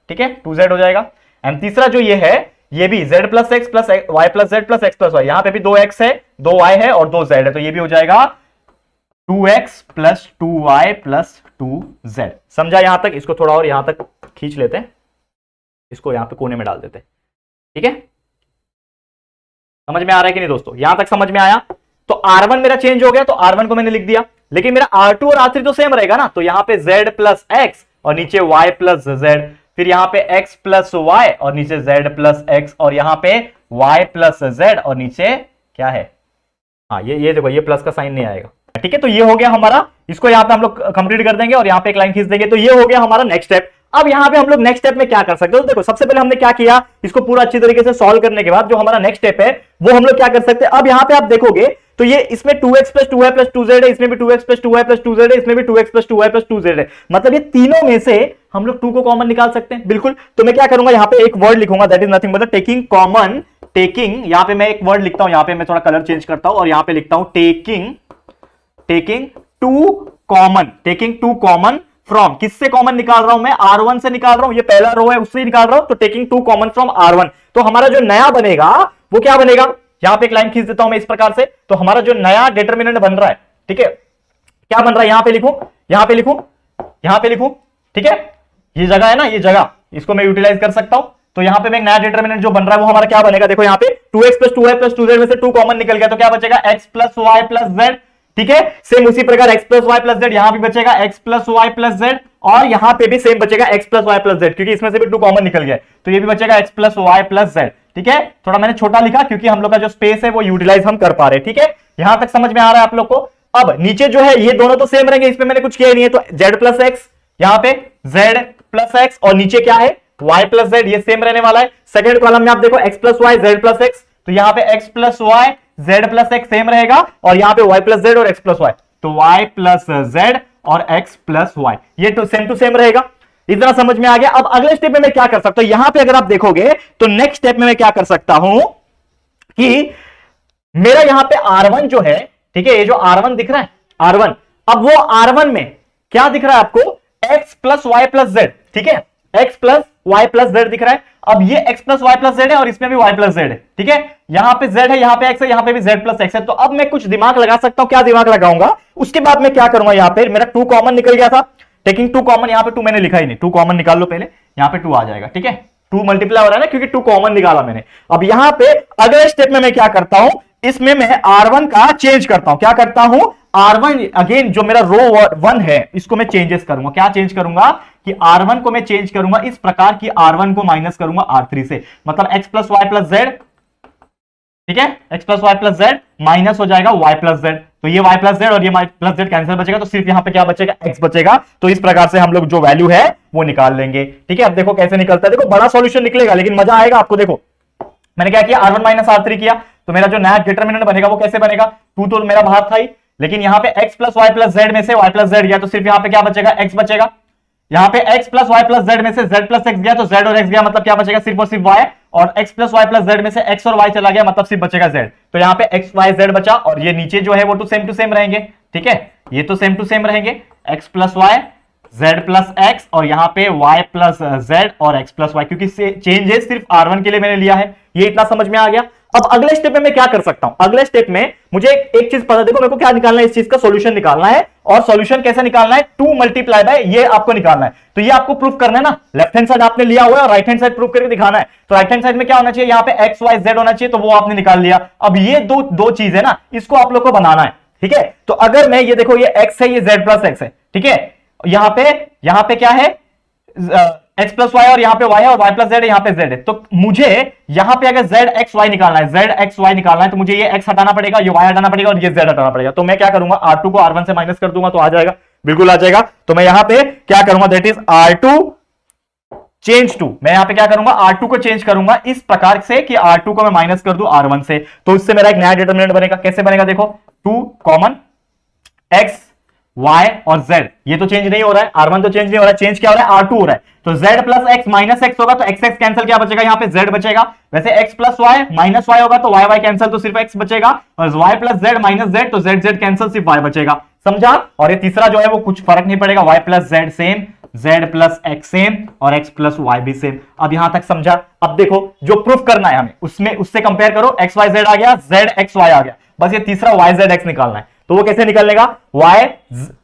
A: ठीक है, 2z हो जाएगा। एंड तीसरा जो ये है, ये भी z plus x plus Y plus Z plus x plus y, यहां पे भी 2x है, 2y है और 2z है, तो ये भी हो जाएगा 2x plus 2y plus 2z। समझा यहां तक, इसको थोड़ा और यहां तक खींच लेते हैं, इसको यहां पे कोने में डाल देते हैं। ठीक है, समझ में आ रहा है कि नहीं दोस्तों, यहां तक समझ में आया। तो R1 मेरा चेंज हो गया, तो R1 को मैंने लिख दिया, लेकिन मेरा R2 और R3 तो सेम रहेगा ना, तो यहां पे z प्लस एक्स और नीचे y प्लस जेड, फिर यहां पे x प्लस y और नीचे z प्लस एक्स, और यहां पे y प्लस z और नीचे क्या है, हाँ ये देखो, ये प्लस का साइन नहीं आएगा। ठीक है, तो ये हो गया हमारा, इसको यहां पे हम लोग कंप्लीट कर देंगे और यहां पे एक लाइन खींच देंगे, तो ये हो गया हमारा नेक्स्ट स्टेप। अब यहां पे हम लोग नेक्स्ट स्टेप में क्या कर सकते हैं, तो देखो सबसे पहले हमने क्या किया, इसको पूरा अच्छी तरीके से सॉल्व करने के बाद जो हमारा नेक्स्ट स्टेप है वो हम लोग क्या कर सकते हैं। अब यहां पे आप देखोगे तो ये इसमें 2x plus 2y plus 2z है, इसमें भी 2x plus 2y plus 2z है, इसमें भी 2x plus 2y plus 2z है। मतलब ये तीनों में से हम लोग 2 को कॉमन निकाल सकते हैं। बिल्कुल, तो मैं क्या करूंगा, यहां पे एक वर्ड लिखूंगा, दैट इज नथिंग मतलब टेकिंग कॉमन, टेकिंग, यहां पे मैं एक वर्ड लिखता हूं, यहां पे मैं थोड़ा कलर चेंज करता हूं और यहां पे लिखता हूं टेकिंग टू कॉमन फ्रॉम, किससे कॉमन निकाल रहा हूं मैं, R1 से निकाल रहा हूं, ये पहला रो है उससे निकाल रहा हूं, तो टेकिंग 2 कॉमन फ्रॉम R1। तो हमारा जो नया बनेगा वो क्या बनेगा, यहां पे एक लाइन खींच देता हूं मैं इस प्रकार से, तो हमारा जो नया डिटरमिनेंट बन रहा है, ठीक है, क्या बन रहा है, यहां पे लिखूं, ठीक है, ये जगह है ना, ये जगह इसको मैं यूटिलाइज कर सकता हूं। तो यहां पे मैं एक नया डिटरमिनेंट जो बन रहा है वो हमारा क्या बनेगा, देखो यहां पे 2x plus 2y plus 2z में से 2 कॉमन निकल गया, तो क्या बचेगा, x plus y plus z। ठीक है, सेम उसी प्रकार x plus y plus z, यहां भी बचेगा x plus y plus z, और यहां पे भी सेम बचेगा x plus y plus z, क्योंकि इसमें से भी 2 कॉमन निकल गया, तो ये भी बचेगा x plus y plus z। ठीक है, थोड़ा मैंने छोटा लिखा क्योंकि हम लोग का जो स्पेस है वो यूटिलाइज हम कर पा रहे हैं। ठीक है, यहां तक समझ में आ रहा है आप लोग को। अब नीचे जो है ये दोनों तो सेम रहेंगे, इसमें मैंने कुछ किया ही नहीं है, तो z प्लस एक्स, यहां पे z प्लस एक्स, और नीचे क्या है y प्लस z, ये सेम रहने वाला है। सेकंड कॉलम में आप देखो x plus Y z plus x, तो यहां पे x plus Y z plus x same रहेगा, और यहां पे y प्लस z और x प्लस वाई, तो y प्लस z और x प्लस वाई, ये तो सेम टू सेम रहेगा। इतना समझ में आ गया। अब अगले स्टेप में मैं क्या कर सकता हूं, यहां पे अगर आप देखोगे तो नेक्स्ट स्टेप में मैं क्या कर सकता हूं कि मेरा यहां पे R1 जो है, ठीक है, ये जो R1 दिख रहा है R1, अब वो R1 में क्या दिख रहा है आपको, x plus Y plus z, ठीक है, x plus Y plus z दिख रहा है। अब ये x plus Y plus z है और इसमें भी y प्लस जेड है, ठीक है, यहां पे z है, यहां पे x है, यहां पे भी z प्लस x है। तो अब मैं कुछ दिमाग लगा सकता हूं, क्या दिमाग लगाऊंगा, उसके बाद मैं क्या करूंगा, यहां पे मेरा 2 कॉमन निकल गया था, टेकिंग 2 कॉमन, यहां पे 2 मैंने लिखा ही नहीं, 2 कॉमन निकाल लो पहले, यहां पे 2 आ जाएगा, ठीक है, 2 मल्टीप्लाई हो रहा है ना, क्योंकि 2 कॉमन निकाला मैंने। अब यहां पे अगले स्टेप में मैं क्या करता हूं, इसमें मैं R1 का चेंज करता हूं, क्या करता हूं, R1 अगेन जो मेरा रो 1 है इसको मैं चेंजेस करूंगा, क्या चेंज करूंगा कि R1 को मैं चेंज करूंगा इस प्रकार की R1 को माइनस करूंगा R3 से, मतलब x plus Y plus z, ठीक है, x plus Y plus z minus हो जाएगा y प्लस जेड, तो ये y प्लस जेड और ये y प्लस जेड कैंसिल बचेगा, तो सिर्फ यहां पे क्या बचेगा, x बचेगा। तो इस प्रकार से हम लोग जो वैल्यू है वो निकाल लेंगे, ठीक है। अब देखो कैसे निकलता है, देखो बड़ा सॉल्यूशन निकलेगा लेकिन मजा आएगा आपको। देखो मैंने क्या किया, R1 माइनस R3 किया, तो मेरा जो नया डिटरमिनेंट बनेगा वो कैसे बनेगा, 2 तो मेरा बाहर था ही, लेकिन यहां पे x plus Y plus z में से y प्लस जेड गया, तो सिर्फ यहां पे क्या बचेगा, x बचेगा। यहां पे x plus Y plus z में से z प्लस x गया, तो z और x गया, मतलब क्या बचेगा, सिर्फ और सिर्फ y, और x plus Y plus z में से x और y चला गया, मतलब सिर्फ बचेगा z। तो यहां पे x y z बचा, और ये नीचे जो है वो टू सेम रहेंगे, ठीक है, ये तो सेम टू सेम रहेंगे, x plus Y z plus x, और यहां पे y प्लस z और x प्लस y, क्योंकि चेंजेस सिर्फ R1 के लिए मैंने लिया है। ये इतना समझ में आ गया। अब अगले स्टेप में मैं क्या कर सकता हूं, अगले स्टेप में मुझे एक चीज पता, देखो मेरे को क्या निकालना है, इस चीज का सॉल्यूशन निकालना है, और सॉल्यूशन कैसे निकालना है, 2 मल्टीप्लाई बाय ये आपको निकालना है। तो ये आपको प्रूफ करना है ना, लेफ्ट हैंड साइड आपने लिया हुआ है और राइट हैंड साइड प्रूफ करके दिखाना है। तो राइट हैंड साइड में क्या होना चाहिए, यहां पे एक्स वाई जेड होना चाहिए, तो वो आपने निकाल लिया। अब ये दो चीज है ना, इसको आप लोग को बनाना है, ठीक है। तो अगर मैं ये देखो, ये x है, ये z प्लस एक्स है, ठीक है, यहां पे क्या है, x प्लस वाई, और यहां पे y है, और y प्लस जेड, यहां पे z है। तो मुझे यहां पे अगर z x y निकालना है, z x y निकालना है, तो मुझे ये x हटाना पड़ेगा, ये y हटाना पड़ेगा, और ये z हटाना पड़ेगा। तो मैं क्या करूंगा, R2 को R1 से माइनस कर दूंगा, तो आ जाएगा, बिल्कुल आ जाएगा। तो मैं यहां पे क्या करूंगा, that is R2 change to, मैं यहां पे क्या करूंगा, R2 को चेंज करूंगा इस प्रकार से कि R2 को मैं माइनस कर दूं R1 से, तो इससे मेरा एक नया डिटरमिनेंट बनेगा। कैसे बनेगा, देखो 2 कॉमन x y और z, ये तो चेंज नहीं हो रहा है, R1 तो चेंज नहीं हो रहा है, चेंज क्या हो रहा है, R2 हो रहा है। तो z plus x minus x होगा, तो x x कैंसिल, क्या बचेगा, यहां पे z बचेगा। वैसे x plus y minus y होगा, तो y y कैंसिल, तो सिर्फ x बचेगा, और y plus z minus z, तो z z कैंसिल, सिर्फ y बचेगा। समझा। और ये तीसरा जो है वो कुछ फर्क नहीं पड़ेगा, y plus z same, z plus x same, और x प्लस y भी सेम। अब यहां तक समझा। अब देखो जो प्रूफ करना है हमें, उसमें उससे कंपेयर करो, x y z आ गया, z x y आ गया, बस ये तीसरा y z x निकालना है। तो वो कैसे निकलेगा, y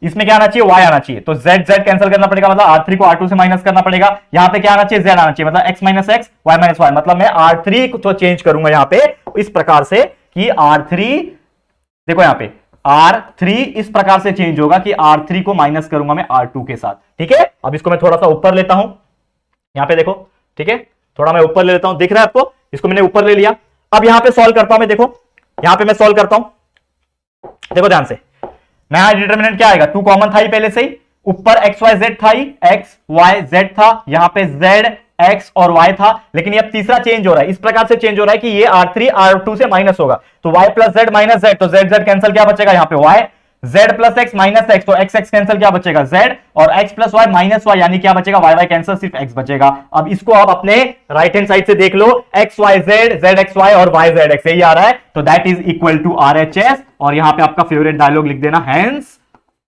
A: इसमें क्या आना चाहिए, y आना चाहिए, तो z z कैंसिल करना पड़ेगा, मतलब R3 को R2 से माइनस करना पड़ेगा। यहां पे क्या आना चाहिए, z आना चाहिए, मतलब x minus x, y minus y, मतलब मैं R3 को तो चेंज करूंगा यहां पे इस प्रकार से कि R3, देखो यहां पे R3 इस प्रकार से चेंज होगा कि R3 को माइनस करूंगा मैं R2 के साथ, ठीक है। अब इसको मैं थोड़ा सा ऊपर लेता हूं, यहां पे देखो, ठीक है, थोड़ा मैं ऊपर ले लेता हूं, दिख रहा है आपको, इसको मैंने ऊपर ले लिया। अब यहां पे सॉल्व करता हूं मैं, देखो यहां पे मैं सॉल्व करता हूं, देखो ध्यान से, नया डिटरमिनेंट क्या आएगा, 2 कॉमन था ही पहले से ही, ऊपर एक्स वाई जेड था ही, एक्स वाई जेड था, यहां पे जेड एक्स और y था, लेकिन ये अब तीसरा चेंज हो रहा है, इस प्रकार से चेंज हो रहा है कि ये R3 R2 से माइनस होगा, तो y plus z minus z, तो जेड जेड कैंसिल, क्या बचेगा यहां पे y, z plus x minus x, तो एक्स एक्स कैंसिल, क्या बचेगा z, और x plus y minus y, यानी क्या बचेगा, y y कैंसिल, सिर्फ x बचेगा। अब इसको आप अपने राइट हैंड साइड से देख लो, x y z, z x y और y z x, यही आ रहा है, तो that is equal to RHS, और यहां पे आपका फेवरेट डायलॉग लिख देना, हैंस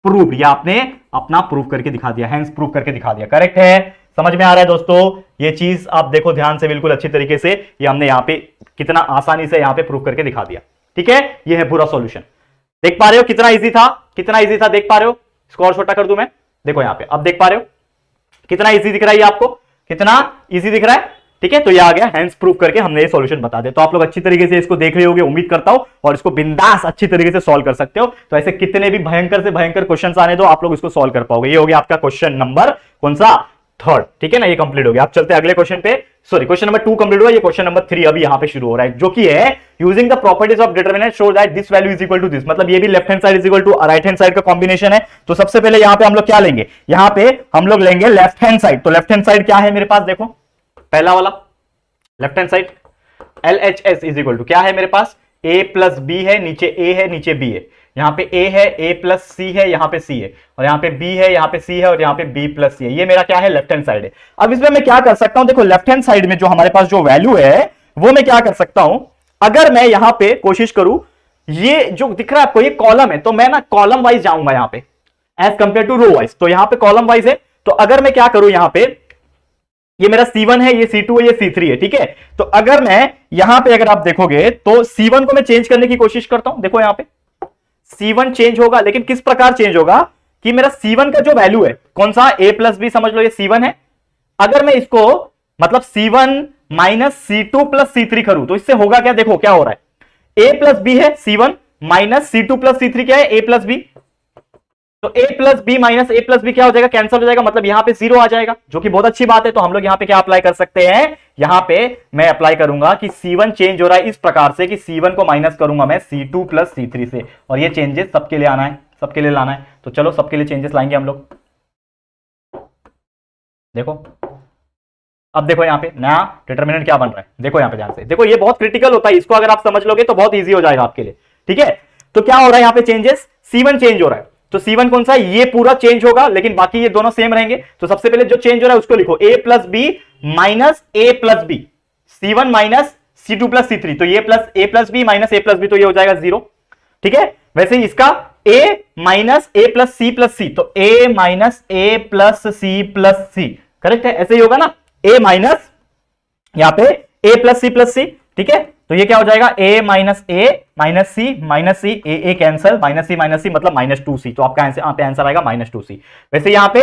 A: प्रूफ, या आपने अपना प्रूफ करके दिखा दिया, हैंस प्रूफ करके दिखा दिया, करेक्ट है। समझ में आ रहा है दोस्तों, ये चीज आप देखो ध्यान से, बिल्कुल अच्छी तरीके से, ये हमने यहां पे कितना आसानी से यहां पे प्रूफ करके दिखा दिया, ठीक है। ये है पूरा सॉल्यूशन, देख पा रहे हो कितना इजी था, कितना इजी था, देख पा रहे हो, इसको और छोटा कर दूं मैं, देखो यहां पे, अब देख पा रहे हो कितना इजी दिख रहा है आपको, कितना इजी दिख रहा है, ठीक है। तो ये आ गया, हैंस प्रूफ करके हमने ये सॉल्यूशन बता दिया। तो आप लोग अच्छी तरीके से इसको देख रहे होगे, उम्मीद करता हूं, और इसको बिंदास अच्छी तरीके से सॉल्व कर सकते हो। तो ऐसे कितने भी भयंकर से भयंकर क्वेश्चंस आने दो, आप लोग इसको सॉल्व कर पाओगे। ये हो गया आपका क्वेश्चन नंबर कौन सा, 3rd, ठीक है ना, ये कंप्लीट हो गया। आप चलते अगले क्वेश्चन पे, सॉरी क्वेश्चन नंबर 2 कंप्लीट हुआ, ये क्वेश्चन नंबर 3 अभी यहां पे शुरू हो रहा है, जो कि है using the properties of determinant show that this value is equal to this, मतलब ये भी left hand side is equal to right hand side का कॉम्बिनेशन है। तो सबसे पहले यहां पे हम लोग क्या लेंगे, यहां पे हम लोग लेंगे लेफ्ट हैंड साइड। तो लेफ्ट हैंड साइड क्या है मेरे पास, देखो पहला वाला left hand side LHS is equal to क्या है मेरे पास, a प्लस बी है, नीचे a है, नीचे b है, यहाँ पे ए है, ए प्लस सी है, यहाँ पे सी है, और यहाँ पे बी है, यहाँ पे सी है, और यहाँ पे बी प्लस सी है। ये मेरा क्या है, लेफ्ट हैंड साइड है। अब इसमें मैं क्या कर सकता हूं, देखो लेफ्ट हैंड साइड में जो हमारे पास जो वैल्यू है वो मैं क्या कर सकता हूं, अगर मैं यहां पे कोशिश करूं, ये जो दिख रहा है आपको ये कॉलम है, तो मैं ना कॉलम वाइज जाऊंगा यहां पे as compare to row wise. तो यहां पे कॉलम वाइज है, तो अगर मैं क्या करूं यहां पे, ये मेरा C1 है, ये C2 है, ये C3 है, ठीक है। तो अगर मैं यहां पे अगर आप देखोगे तो C1 को मैं चेंज करने की कोशिश करता हूं, देखो यहां पे C1 चेंज होगा, लेकिन किस प्रकार चेंज होगा कि मेरा C1 का जो वैल्यू है कौन सा, a प्लस बी, समझ लो ये C1 है। अगर मैं इसको मतलब C1 minus C2 plus C3 करूं तो इससे होगा क्या, देखो क्या हो रहा है, a प्लस बी है C1 minus C2 plus C3 क्या है, a प्लस बी। तो a plus b minus a plus b क्या हो जाएगा, कैंसिल हो जाएगा, मतलब यहां पे 0 आ जाएगा, जो कि बहुत अच्छी बात है। तो हम लोग यहां पे क्या अप्लाई कर सकते हैं, यहां पे मैं अप्लाई करूंगा कि C1 चेंज हो रहा है इस प्रकार से कि C1 को माइनस करूंगा मैं C2 प्लस C3 से, और ये चेंजेस सबके लिए आना है, सबके लिए लाना है। तो चलो सबके लिए चेंजेस लाएंगे हम लोग। देखो अब देखो यहां पे नया डिटरमिनेंट क्या बन रहा है, देखो यहां पे ध्यान से देखो, ये बहुत क्रिटिकल होता है, इसको अगर आप समझ लोगे तो बहुत ईजी हो जाएगा आपके लिए, ठीक है। तो क्या हो रहा है यहां पे चेंजेस, C1 चेंज हो रहा है, तो C1 कौन सा है, ये पूरा चेंज होगा, लेकिन बाकी ये दोनों सेम रहेंगे। तो सबसे पहले जो चेंज हो रहा है उसको लिखो, a plus b minus a plus b, C1 minus C2 plus C3, तो ये plus a plus b minus a plus b, तो ये हो जाएगा 0, ठीक है। वैसे ही इसका a minus a plus c plus c, तो a minus a plus c plus c, correct है, ऐसे ही होगा ना, a माइनस यहां पे a plus c plus c, ठीक है। तो ये क्या हो जाएगा, a minus c a cancel, minus c मतलब माइनस 2c, तो आपका यहाँ पे आंसर आएगा माइनस 2c। वैसे यहाँ पे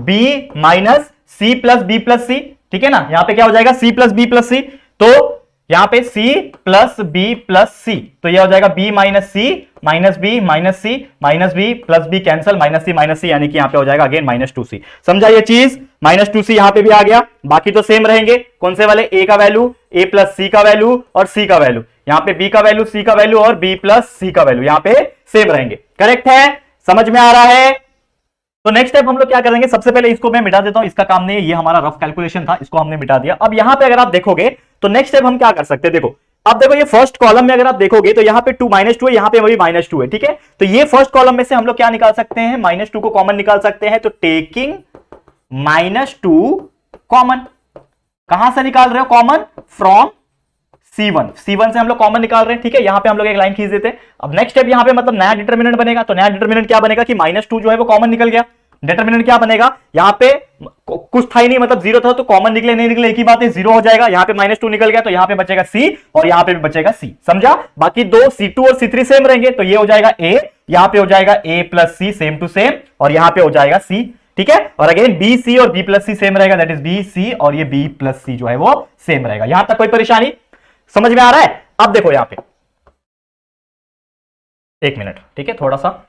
A: b minus c plus B plus c, ठीक है ना, यहाँ पे क्या हो जाएगा c plus B plus c, तो यहाँ पे c plus B plus c, तो यह हो जाएगा b minus c minus b minus c minus b plus b cancel, minus c, यानी कि यहाँ पे हो जाएगा अगेन माइनस 2c। समझा ये चीज, माइनस 2c यहाँ पे भी आ गया, बाकी तो सेम रहेंगे, कौन से वाले, a का वैल्यू, a प्लस सी का वैल्यू और c का वैल्यू, यहाँ पे b का वैल्यू, c का वैल्यू और b प्लस सी का वैल्यू यहाँ पे सेम रहेंगे, करेक्ट है, समझ में आ रहा है। तो नेक्स्ट स्टेप हम लोग क्या करेंगे, सबसे पहले इसको मैं मिटा देता हूं, इसका काम नहीं है, ये हमारा रफ कैलकुलेशन था, इसको हमने मिटा दिया। अब यहां पे अगर आप देखोगे तो नेक्स्ट स्टेप हम क्या कर सकते हैं, देखो अब देखो ये फर्स्ट कॉलम में अगर आप देखोगे तो यहाँ पे 2 -2 है, यहाँ पे वही -2 है, ठीक है। तो ये फर्स्ट कॉलम में से हम लोग क्या निकाल सकते हैं, -2 को कॉमन निकाल सकते हैं। तो टेकिंग -2 कॉमन, कहां से निकाल रहे हो कॉमन, फ्रॉम C1 से हम लोग कॉमन निकाल रहे हैं, ठीक है। यहां पे हम लोग एक लाइन खींच देते हैं। अब नेक्स्ट स्टेप यहां पे मतलब नया डिटरमिनेंट बनेगा, तो नया डिटरमिनेंट क्या बनेगा कि -2 जो है वो कॉमन निकल गया, डिटरमिनेंट क्या बनेगा, यहां पे कुछ था ही नहीं, मतलब 0 था, तो कॉमन निकले नहीं निकले एक ही बात है, 0 हो जाएगा। यहां पे -2 निकल गया तो यहां पे बचेगा C और यहां पे भी बचेगा C, समझा। बाकी दो C2 और C3 सेम रहेंगे, तो ये हो जाएगा A, यहां पे हो जाएगा A plus c same to same, और यहां पे हो जाएगा C, ठीक है। और अगेन B C और B प्लस सी सेम रहेगा, दैट इज B C, और ये B प्लस सी जो है वो सेम रहेगा। यहां तक कोई परेशानी, समझ में आ रहा है। अब देखो यहां पे एक मिनट, ठीक है, थोड़ा सा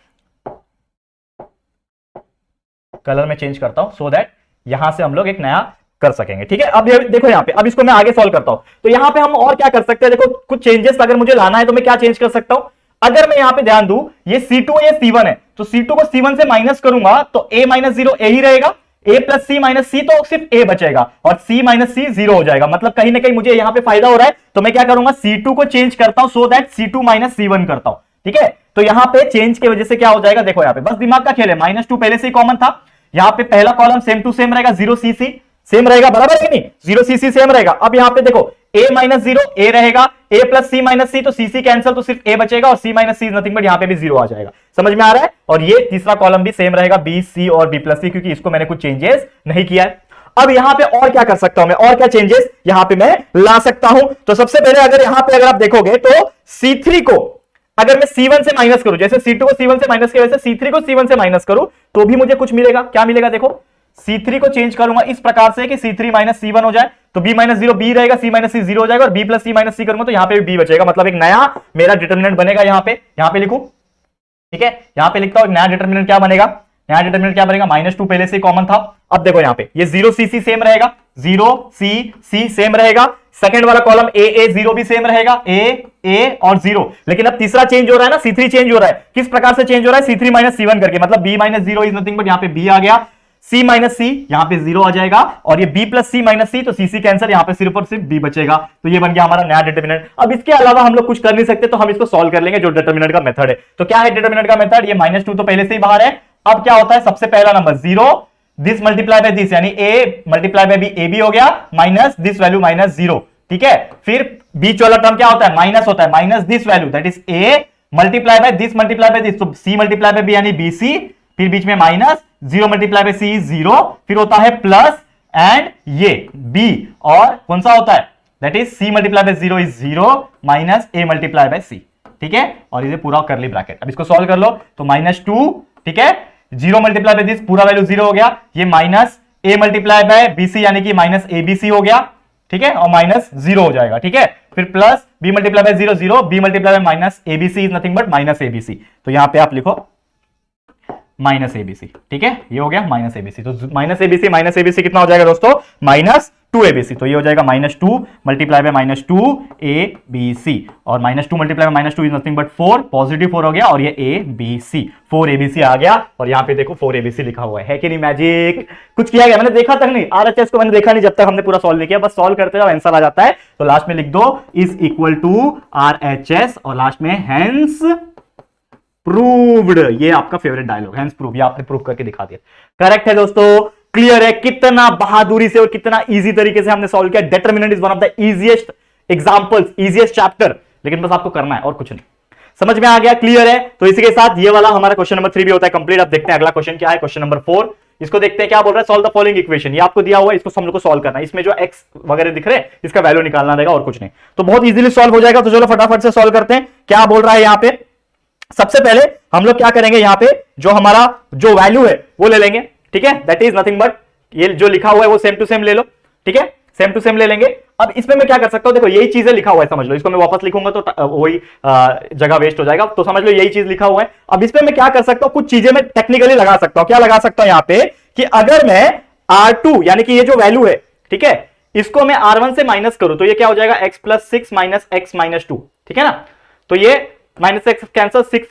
A: कलर में चेंज करता हूं सो दैट यहां से हम लोग एक नया कर सकेंगे, ठीक है। अब देखो यहां पे, अब इसको मैं आगे सॉल्व करता हूं। तो यहां पे हम और क्या कर सकते हैं, देखो कुछ चेंजेस अगर मुझे लाना है तो मैं क्या चेंज कर सकता हूं। अगर मैं यहां पे ध्यान दूं, ये C2 और ये C1 है, तो C2 को C1 से माइनस करूंगा तो a माइनस 0 a ही रहेगा, a plus c minus c, तो सिर्फ a बचेगा, और c माइनस सी 0 हो जाएगा। मतलब कहीं ना कहीं मुझे यहां पे फायदा हो रहा है, तो मैं क्या करूंगा, C2 को चेंज करता हूं so that C2 minus C1 करता हूं, ठीक है। तो यहां पे चेंज की वजह से क्या हो जाएगा, देखो यहां पे बस दिमाग का खेल है, -2 पहले से ही कॉमन था, यहां पे पहला कॉलम सेम टू सेम रहेगा, 0cc सेम रहेगा, बराबर है कि नहीं, 0cc सेम रहेगा। अब यहां पे देखो a माइनस 0 a रहेगा, a plus c minus c, तो cc कैंसिल, तो सिर्फ a बचेगा, और c minus c nothing but यहां पे भी 0 आ जाएगा, समझ में आ रहा है। और ये तीसरा कॉलम भी सेम रहेगा, b c और b प्लस सी, क्योंकि इसको मैंने कुछ चेंजेस नहीं किया है। अब यहां पे और क्या कर सकता हूं मैं, और क्या चेंजेस यहां पे मैं ला सकता हूं। तो सबसे पहले अगर यहां पे अगर आप देखोगे तो C3 को अगर मैं C1 से माइनस करूं, जैसे C2 को C1 से माइनस किया, वैसे C3 को C1 से माइनस करूं तो भी मुझे कुछ मिलेगा। क्या मिलेगा, देखो C3 को चेंज करूंगा इस प्रकार से कि C3 माइनस C1 हो जाए, तो B माइनस 0 B रहेगा, C माइनस C 0 हो जाएगा, और B plus C minus C करूंगा तो यहां पे भी B बचेगा। मतलब एक नया मेरा डिटरमिनेंट बनेगा, यहां पे लिखूं, ठीक है, यहां पे लिखता हूं नया डिटरमिनेंट क्या बनेगा, नया डिटरमिनेंट क्या बनेगा, -2 पहले से कॉमन था। अब देखो यहां पे ये 0cc सेम रहेगा, 0cc सेम रहेगा, सेकंड वाला कॉलम a 0 भी सेम रहेगा, a और 0। लेकिन अब तीसरा चेंज हो रहा है ना, C3 चेंज हो रहा है, किस प्रकार से चेंज हो रहा है, C3 माइनस C1 करके, मतलब b minus 0 is nothing but यहां पे b आ गया, C माइनस सी यहां पे 0 आ जाएगा, और ये B plus C minus c, तो C कैंसर, यहां पे सिर्फ और सिर्फ B बचेगा। तो ये बन गया हमारा नया डिटरमिनेंट। अब इसके अलावा हम लोग कुछ कर नहीं सकते, तो हम इसको सॉल्व कर लेंगे जो डिटरमिनेंट का मेथड है। तो क्या है डिटरमिनेंट का मेथड? ये -2 तो पहले से ही बाहर है। अब क्या होता है, सबसे पहला number 0, this multiply by this, यानी A multiply by B, AB हो गया, माइनस दिस वैल्यू माइनस 0, ठीक है। फिर बीच वाला टर्म क्या होता है, माइनस होता है, minus this value that is A multiply by this multiply by this, तो C मल्टीप्लाई बाय B यानी BC, फिर बीच में माइनस, 0 मल्टीप्लाई बाय C 0, फिर होता है प्लस एंड ये B, और कौन सा होता है, that is C multiply by 0 is 0 minus A multiply by C, ठीक है। और ये पूरा करली ब्रैकेट, अब इसको सॉल्व कर लो, तो -2, ठीक है, 0 मल्टीप्लाई बाय दिस पूरा वैल्यू 0 हो गया, ये minus A multiply by BC यानी कि माइनस ABC हो गया, ठीक है, और माइनस 0 हो जाएगा, ठीक है। फिर plus B multiply by 0 0, B multiply by minus ABC is nothing but minus ABC, तो यहां पे आप लिखो माइनस ABC, ठीक है, ये हो गया माइनस ABC। तो माइनस ABC कितना हो जाएगा दोस्तों, -2ABC, तो ये हो जाएगा -2 मल्टीप्लाई बाय -2ABC, और -2 multiply by -2 is nothing but 4, positive 4 हो गया, और ये ABC 4ABC आ गया, और यहां पे देखो 4ABC लिखा हुआ है कि नहीं मैजिक? कुछ किया गया, मैंने देखा तक नहीं, RHS को मैंने देखा नहीं जब तक हमने पूरा सॉल्व नहीं किया, बस सॉल्व करते जाओ, आंसर आ जाता है। तो लास्ट में लिख दो इज इक्वल टू RHS, और लास्ट में हेंस प्रूव्ड, ये आपका फेवरेट डायलॉग, हेंस प्रूव, ये आपने प्रूव करके दिखा दिया। करेक्ट है दोस्तों, क्लियर है, कितना बहादुरी से और कितना इजी तरीके से हमने सॉल्व किया। Determinant is one of the easiest examples, easiest chapter, लेकिन बस आपको करना है और कुछ नहीं। समझ में आ गया, क्लियर है? तो इसी के साथ ये वाला हमारा क्वेश्चन नंबर 3 भी होता है कंप्लीट। अब देखते हैं अगला क्वेश्चन क्या है, क्वेश्चन नंबर 4। इसको देखते हैं क्या बोल रहा है, सॉल्व द फॉलोइंग इक्वेशन। ये आपको दिया हुआ है, इसको हम लोग को सॉल्व करना है। इसमें जो एक्स वगैरह दिख रहे हैं इसका वैल्यू निकालना रहेगा और कुछ नहीं, तो बहुत इजीली सॉल्व हो जाएगा। तो चलो फटाफट से सॉल्व करते हैं। क्या बोल रहा है यहाँ पे, सबसे पहले हम लोग क्या करेंगे, यहाँ पे जो हमारा जो वैल्यू है वो ले लेंगे, ठीक है, दैट इज नथिंग बट ये जो लिखा हुआ है वो सेम टू सेम ले लो, ठीक है, सेम टू सेम ले लेंगे। अब इसमें मैं क्या कर सकता हूं, देखो यही चीजें लिखा हुआ है, समझ लो, इसको मैं वापस लिखूंगा तो वही जगह वेस्ट हो जाएगा, तो समझ लो यही चीज लिखा हुआ है। अब इसमें मैं क्या कर सकता हूं, कुछ चीजें मैं टेक्निकली लगा सकता हूं। क्या लगा सकता हूं यहाँ पे, कि अगर मैं R2 यानी कि ये जो वैल्यू है, ठीक है, इसको मैं R1 से माइनस करूं तो ये क्या हो जाएगा, x plus 6 minus x minus 2, ठीक है ना। तो ये माइनस एक्स कैंसल, 6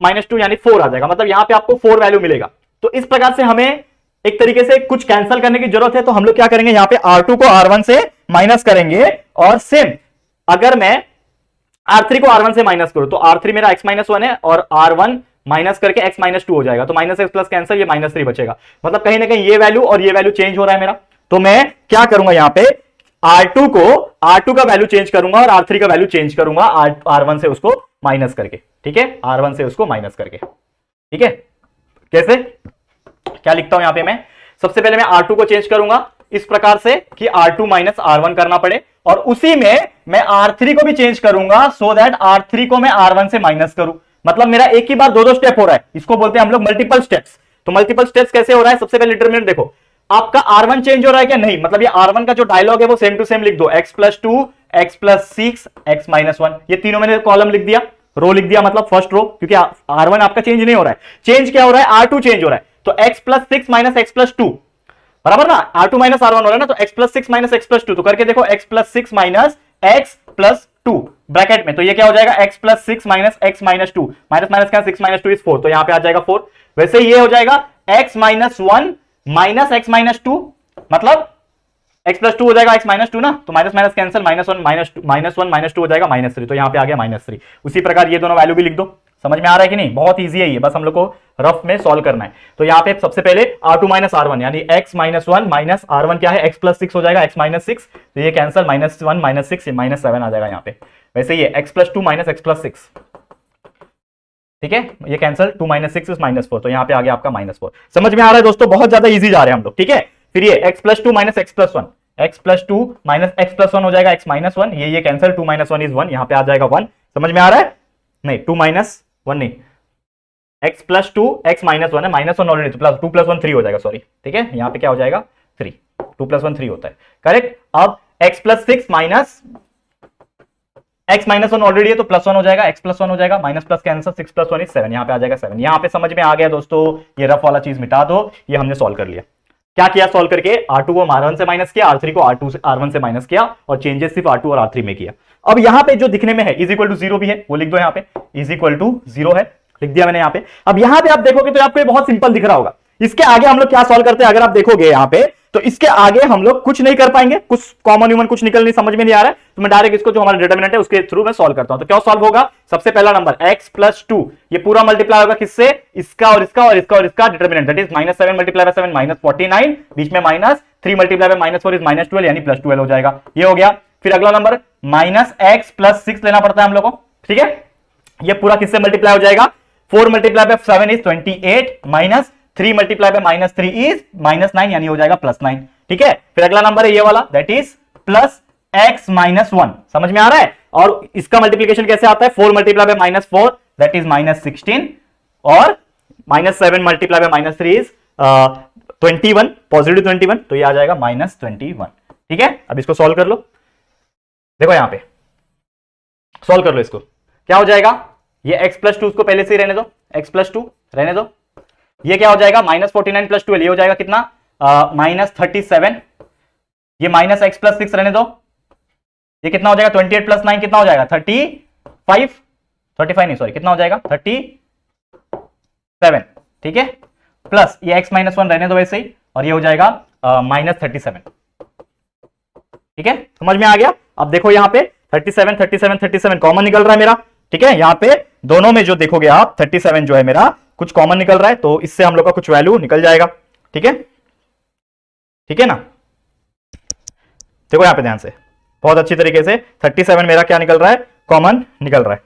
A: माइनस 2 यानी 4 आ जाएगा, मतलब यहां पे आपको 4 वैल्यू मिलेगा। तो इस प्रकार से हमें एक तरीके से कुछ कैंसिल करने की जरूरत है, तो हम लोग क्या करेंगे, यहां पे R2 को R1 से माइनस करेंगे, और सेम अगर मैं R3 को R1 से माइनस करूं तो R3 मेरा x माइनस 1 है, और R1 माइनस करके x माइनस 2 हो जाएगा, तो माइनस एक्स प्लस कैंसिल, ये -3 बचेगा। मतलब कहीं ना कहीं ये वैल्यू और ये वैल्यू चेंज हो रहा है मेरा, तो मैं क्या करूंगा, यहां पे R2 का वैल्यू चेंज करूंगा और R3 का वैल्यू चेंज करूंगा R1 से उसको माइनस करके, ठीक है, R1 से उसको माइनस करके, ठीक है। कैसे, क्या लिखता हूं यहां पे मैं, सबसे पहले मैं R2 को चेंज करूंगा इस प्रकार से कि R2 माइनस R1 करना पड़े, और उसी में मैं R3 को भी चेंज करूंगा सो दैट R3 को मैं R1 से माइनस करूं। मतलब मेरा एक ही बार दो स्टेप हो रहा है, इसको बोलते हैं हम लोग मल्टीपल स्टेप्स। तो मल्टीपल स्टेप्स कैसे हो रहा है, सबसे पहले डिटरमिनेंट देखो, आपका R1 चेंज हो रहा है क्या, नहीं, मतलब ये R1 का जो डायलॉग है वो सेम टू सेम लिख दो, x plus 2, x plus 6, x minus 1, ये तीनों मैंने कॉलम लिख दिया, रो लिख दिया, मतलब फर्स्ट रो, क्योंकि R1 आपका चेंज नहीं हो रहा है, चेंज क्या हो रहा है, R2 चेंज हो रहा है, तो x plus 6 minus x plus 2 बराबर ना, R2 माइनस R1 हो रहा है ना, तो x plus 6 minus x plus 2, तो करके देखो x plus 6 minus x plus 2 bracket में, तो ये क्या हो जाएगा, x plus 6 minus x minus 2, minus minus क्या, 6 माइनस 2 इज 4, तो यहां पे आ जाएगा 4। वैसे ये हो जाएगा x minus 1 minus x minus 2, मतलब x प्लस 2 हो जाएगा x माइनस 2 ना, तो माइनस माइनस कैंसिल, -1 माइनस 2 हो जाएगा -3, तो यहां पे आ गया -3। उसी प्रकार ये दोनों वैल्यू भी लिख दो। समझ में आ रहा है कि नहीं, बहुत इजी है ये, बस हम लोग को रफ में सॉल्व करना है। तो यहां पे सबसे पहले R2 माइनस R1 यानी x माइनस 1 माइनस R1 क्या है, x प्लस 6 हो जाएगा, x माइनस 6, तो ये कैंसिल, -1 माइनस 6 -7 आ जाएगा यहाँ पे। वैसे ये x plus 2 minus x plus 6, ठीक है, ये कैंसिल, 2 माइनस 6 इज -4, तो यहाँ पे आ गया आपका -4। समझ में आ रहा है दोस्तों, बहुत ज्यादा इजी जा रहे हैं हम लोग, ठीक है। फिर ये x plus 2 minus x plus 1, x plus 2 minus x plus 1 हो जाएगा x माइनस 1, ये कैंसिल, 2 माइनस 1 इज 1, यहाँ पे आ जाएगा 1। समझ में आ रहा है, नहीं 2 माइनस 1 नहीं, x प्लस 2 x माइनस 1 है, -1 ऑलरेडी, तो प्लस 2 प्लस 1 3 हो जाएगा, सॉरी, ठीक है, यहाँ पे क्या हो जाएगा 3, 2 प्लस 1 3 होता है, करेक्ट। अब x plus 6 minus x minus 1 already है, तो प्लस 1 हो जाएगा, x प्लस 1 हो जाएगा, minus plus cancel, 6 plus 1 is 7, यहाँ पे आ जाएगा 7। यहाँ पे समझ में आ गया दोस्तों, ये रफ वाला चीज मिटा दो, ये हमने सॉल्व कर लिया। क्या किया सॉल्व करके, R2 को R1 से माइनस किया, R3 को R1 से माइनस किया, और चेंजेस सिर्फ R2 और R3 में किया। अब यहाँ पे जो दिखने में है इज इक्वल टू 0 भी है, वो लिख दो, यहाँ पे इज इक्वल टू 0 है, लिख दिया मैंने यहाँ पे। अब यहाँ पे आप देखोगे तो आपको ये बहुत सिंपल दिख रहा होगा, इसके आगे हम लोग क्या सॉल्व करते हैं अगर आप देखोगे यहां पे, तो इसके आगे हम लोग कुछ नहीं कर पाएंगे, कुछ कॉमन ह्यूमन कुछ निकल नहीं, समझ में नहीं आ रहा है, तो मैं डायरेक्ट इसको जो हमारा डिटरमिनेंट है उसके थ्रू मैं सॉल्व करता हूं। तो क्या सॉल्व होगा, सबसे पहला नंबर x प्लस 2, ये पूरा मल्टीप्लाई होगा किससे, इसका और इसका और इसका और इसका determinant, that is -7 multiply by 7 -49, बीच में -3 मल्टीप्लाई बाय -4 इज -12 यानी +12 हो जाएगा, ये हो गया। फिर अगला नंबर -x प्लस 6 लेना पड़ता है हम लोग को, ठीक है, ये पूरा किससे मल्टीप्लाई हो जाएगा, 4 multiply by 7 is 28 minus 3 multiply by -3 is -9 यानी हो जाएगा +9, ठीक है। फिर अगला नंबर है ये वाला, दैट इज प्लस x -1, समझ में आ रहा है, और इसका मल्टीप्लीकेशन कैसे आता है, 4 मल्टीप्लाई बाय -4 दैट इज -16 और -7 मल्टीप्लाई बाय -3 इज 21, पॉजिटिव 21, तो ये आ जाएगा -21, ठीक है। अब इसको सॉल्व कर लो, देखो यहां पे सॉल्व कर लो इसको, क्या हो जाएगा, ये x प्लस 2 उसको पहले से ही रहने दो, x प्लस 2 रहने दो, ये क्या हो जाएगा -49 प्लस 12, ये हो जाएगा कितना -37, ये -x प्लस 6 रहने दो, ये कितना हो जाएगा 28 प्लस 9 कितना हो जाएगा 35 नहीं सॉरी कितना हो जाएगा 37, ठीक है, प्लस ये x -1 रहने दो वैसे ही, और ये हो जाएगा -37, ठीक है, समझ में आ गया। अब देखो यहाँ पे 37 कॉमन निकल रहा है मेरा, ठीक है, यहाँ पे दोनों में जो देखोगे आप 37 जो है मेरा कुछ कॉमन निकल रहा है, तो इससे हम लोग का कुछ वैल्यू निकल जाएगा, ठीक है, ठीक है ना। देखो यहां पे ध्यान से बहुत अच्छी तरीके से 37 मेरा क्या निकल रहा है, कॉमन निकल रहा है,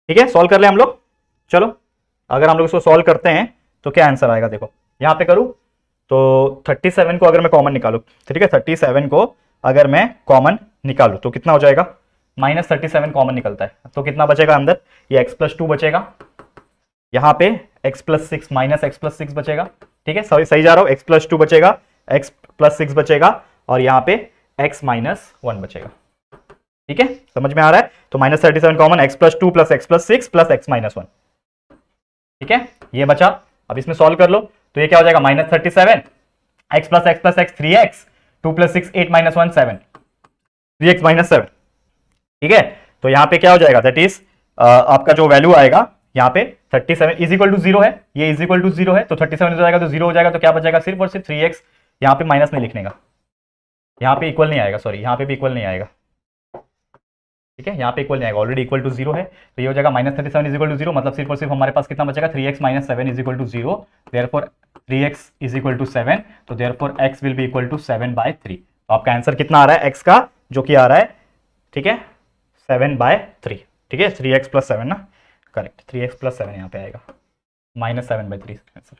A: ठीक है, सॉल्व कर ले हम लोग। चलो अगर हम लोग इसको सॉल्व करते हैं तो क्या आंसर आएगा, देखो यहां पे करूं तो 37 को अगर मैं कॉमन निकालू, ठीक है, 37 को अगर मैं कॉमन निकालू तो कितना हो जाएगा, -37 कॉमन निकलता है, तो कितना बचेगा अंदर, ये x प्लस 2 बचेगा, यहां पे x प्लस 6 -x प्लस 6 बचेगा, ठीक है, सही जा रहा हूं, x प्लस 2 बचेगा, x प्लस 6 बचेगा, और यहां पे x माइनस 1 बचेगा, ठीक है, समझ में आ रहा है। तो -37 common, x plus 2 plus x plus 6 plus x minus 1, ठीक है, ये बचा। अब इसमें सॉल्व कर लो तो ये क्या हो जाएगा -37 x plus x 3x 2 plus 6 8 minus 1 7 3x minus 7, ठीक है, तो यहां पे क्या हो जाएगा, दैट इज आपका जो वैल्यू आएगा यहाँ पे 37 इज इक्वल टू 0 है, ये इज इक्वल टू 0 है, तो 37 हो जाएगा तो 0 हो जाएगा, तो क्या बचेगा सिर्फ और सिर्फ 3x, यहाँ पे माइनस नहीं लिखने का, यहाँ पे इक्वल नहीं आएगा, सॉरी यहाँ पे भी इक्वल नहीं आएगा, ठीक है, यहाँ पे इक्वल नहीं आएगा, ऑलरेडी इक्वल टू 0 है, तो ये हो जाएगा -37 इज इक्वल टू 0, मतलब सिर्फ और सिर्फ हमारे पास कितना बचेगा 3x minus 7 is equal to 0, therefore 3x is equal to 7, तो therefore x will be equal to 7/3, तो आपका आंसर कितना आ रहा है x का, जो कि आ रहा है, ठीक है, 7/3, ठीक है, 3x प्लस 7 ना, करेक्ट, 3x प्लस 7 यहाँ पे आएगा, -7/3 answer,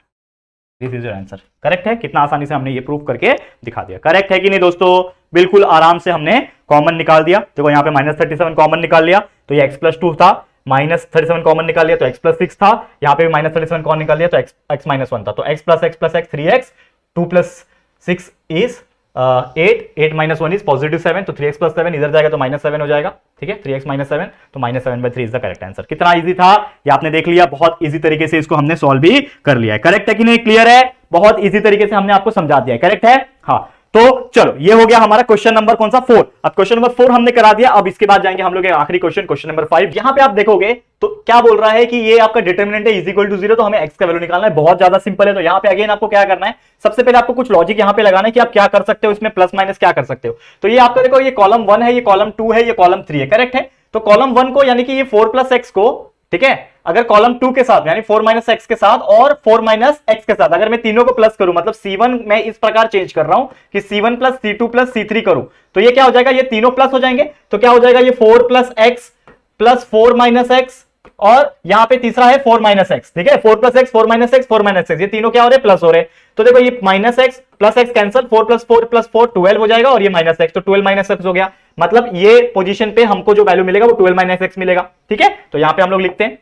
A: this is your answer, correct है। कितना आसानी से हमने ये प्रूफ करके दिखा दिया, करेक्ट है कि नहीं दोस्तों, बिल्कुल आराम से हमने कॉमन निकाल दिया, देखो यहाँ पे -37 कॉमन निकाल लिया, तो ये x प्लस 2 था, -37 कॉमन निकाल लिया तो x प्लस 6 था, यहाँ पे भी -37 कॉमन निकाल लिया तो x माइनस 1 था, तो x plus x 3x 2 plus 6 is 8 minus 1 is positive 7, तो 3x प्लस 7 इधर जाएगा तो -7 हो जाएगा, ठीक है, 3x माइनस 7, तो -7/3 इज द करेक्ट आंसर। कितना इजी था ये आपने देख लिया, बहुत इजी तरीके से इसको हमने सॉल्व भी कर लिया है, करेक्ट है कि नहीं, क्लियर है, बहुत इजी तरीके से हमने आपको समझा दिया है, करेक्ट है, हाँ। तो चलो ये हो गया हमारा क्वेश्चन नंबर कौन सा 4, अब क्वेश्चन नंबर 4 हमने करा दिया, अब इसके बाद जाएंगे हम लोग आखिरी क्वेश्चन नंबर 5। यहां पे आप देखोगे तो क्या बोल रहा है कि ये आपका डिटरमिनेंट है इज इक्वल टू 0, तो हमें x का वैल्यू निकालना है, बहुत ज्यादा सिंपल है। तो यहां पे अगेन आपको क्या करना है, सबसे पहले आपको कुछ लॉजिक यहां पे लगाना है कि आप क्या कर सकते हो, इसमें प्लस माइनस क्या कर सकते हो। तो ये आपका देखो, ये कॉलम 1 है, ये कॉलम 2 है, ये कॉलम 3 है, करेक्ट है। तो कॉलम 1 को यानी कि ये 4 प्लस एक्स को, ठीक है, अगर कॉलम 2 के साथ यानी 4 माइनस एक्स के साथ और 4 माइनस एक्स के साथ अगर मैं तीनों को प्लस करूं, मतलब C1 मैं इस प्रकार चेंज कर रहा हूं कि C1 plus C2 plus C3 करूं, तो ये क्या हो जाएगा, ये तीनों प्लस हो जाएंगे, तो क्या हो जाएगा, ये 4 plus x plus 4 minus x, और यहां पे तीसरा है 4 माइनस एक्स, ठीक है, 4 plus x 4 minus x 4 minus x, ये तीनों क्या हो रहे हैं, प्लस हो रहे हैं। तो देखो ये minus x plus x cancel, 4 plus 4 plus 4 12 हो जाएगा, और ये माइनस एक्स, तो 12 माइनस एक्स हो गया, मतलब ये पोजीशन पे हमको जो वैल्यू मिलेगा वो 12 माइनस एक्स मिलेगा, ठीक है। तो यहां पे हम लोग लिखते हैं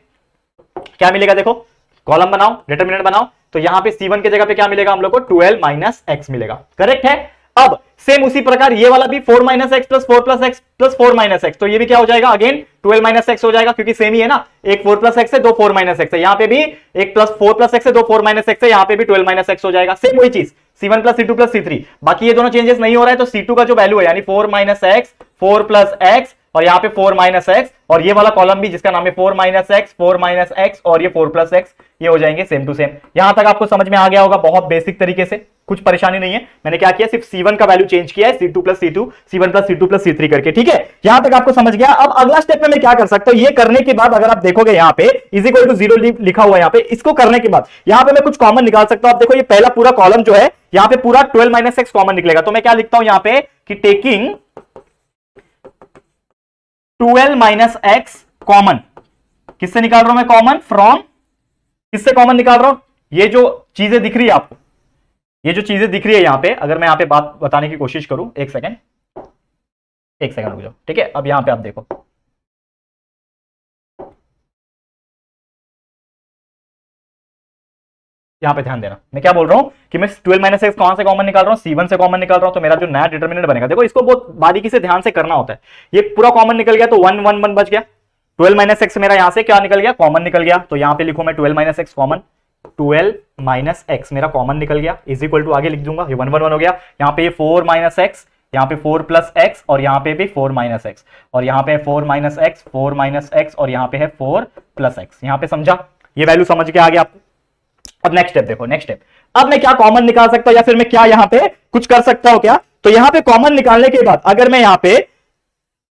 A: क्या मिलेगा, देखो कॉलम बनाओ, डिटरमिनेंट बनाओ, तो यहां पे C1 के जगह पे क्या मिलेगा हम लोग को, 12 माइनस एक्स मिलेगा, करेक्ट है। अब सेम उसी प्रकार ये वाला भी 4 minus x plus 4 plus x plus 4 minus x, तो ये भी क्या हो जाएगा, अगेन 12 माइनस एक्स हो जाएगा, क्योंकि सेम ही है ना, एक 4 प्लस एक्स है, दो 4 माइनस एक्स है, यहां पे भी एक प्लस 4 प्लस एक्स है, दो 4 माइनस एक्स है, यहां पे भी 12 माइनस एक्स हो जाएगा, सेम वही चीज C1 plus C2 plus C3, बाकी ये दोनों चेंजेस नहीं हो रहा है, तो C2 का जो वैल्यू है यानी 4 माइनस एक्स 4 प्लस एक्स और यहाँ पे 4 माइनस एक्स, और ये वाला कॉलम भी जिसका नाम है 4 माइनस एक्स, 4 माइनस एक्स और ये 4 प्लस एक्स, ये हो जाएंगे सेम टू सेम। यहां तक आपको समझ में आ गया होगा, बहुत बेसिक तरीके से, कुछ परेशानी नहीं है। मैंने क्या किया, सिर्फ C1 का वैल्यू चेंज किया है, C2 plus C2, C1 plus C2 plus C3 करके, ठीक है। यहां तक आपको समझ गया। अब अगला स्टेप में मैं क्या कर सकता हूं, ये करने के बाद अगर आप देखोगे यहाँ पे इज इक्वल टू 0 लिखा हुआ है यहाँ पे, इसको करने के बाद यहां पे मैं कुछ कॉमन निकाल सकता हूं। आप देखो ये पहला पूरा कॉलम जो है यहाँ पे पूरा 12 माइनस एक्स कॉमन निकलेगा, तो मैं क्या लिखता हूं यहाँ पे कि टेकिंग 12 माइनस एक्स कॉमन, किससे निकाल रहा हूं मैं कॉमन, फ्रॉम, किससे कॉमन निकाल रहा हूं, ये जो चीजें दिख रही है आपको, ये जो चीजें दिख रही है यहां पे, अगर मैं यहां पे बात बताने की कोशिश करूं, एक सेकंड रुक जाओ, ठीक है। अब यहां पे आप देखो, यहां पे ध्यान देना, मैं क्या बोल रहा हूं कि मैं 12 माइनस एक्स कहां से कॉमन निकाल रहा हूं, C1 से कॉमन निकाल रहा हूं, तो मेरा जो नया डिटरमिनेंट बनेगा, देखो इसको बहुत बारीकी से ध्यान से करना होता है। ये पूरा कॉमन निकल गया तो 1 1 1 बच गया, 12 माइनस एक्स मेरा यहां से क्या निकल गया, कॉमन निकल गया, तो यहां पे लिखो मैं 12 minus x common, 12 minus x मेरा कॉमन निकल गया, इज इक्वल टू आगे लिख दूंगा, ये 1 1 1 हो गया। यहाँ पे ये 4 माइनस एक्स, यहाँ पे 4 प्लस एक्स, और यहाँ पे भी 4 माइनस एक्स, और यहाँ पे 4 माइनस एक्स, 4 माइनस एक्स, और यहाँ पे है 4 प्लस एक्स। यहाँ पे समझा, ये वैल्यू समझ के आ गया आपको। अब नेक्स्ट स्टेप देखो, नेक्स्ट स्टेप, अब मैं क्या कॉमन निकाल सकता हूं, या फिर मैं क्या यहां पे कुछ कर सकता हूं क्या, तो यहां पे कॉमन निकालने के बाद अगर मैं यहां पे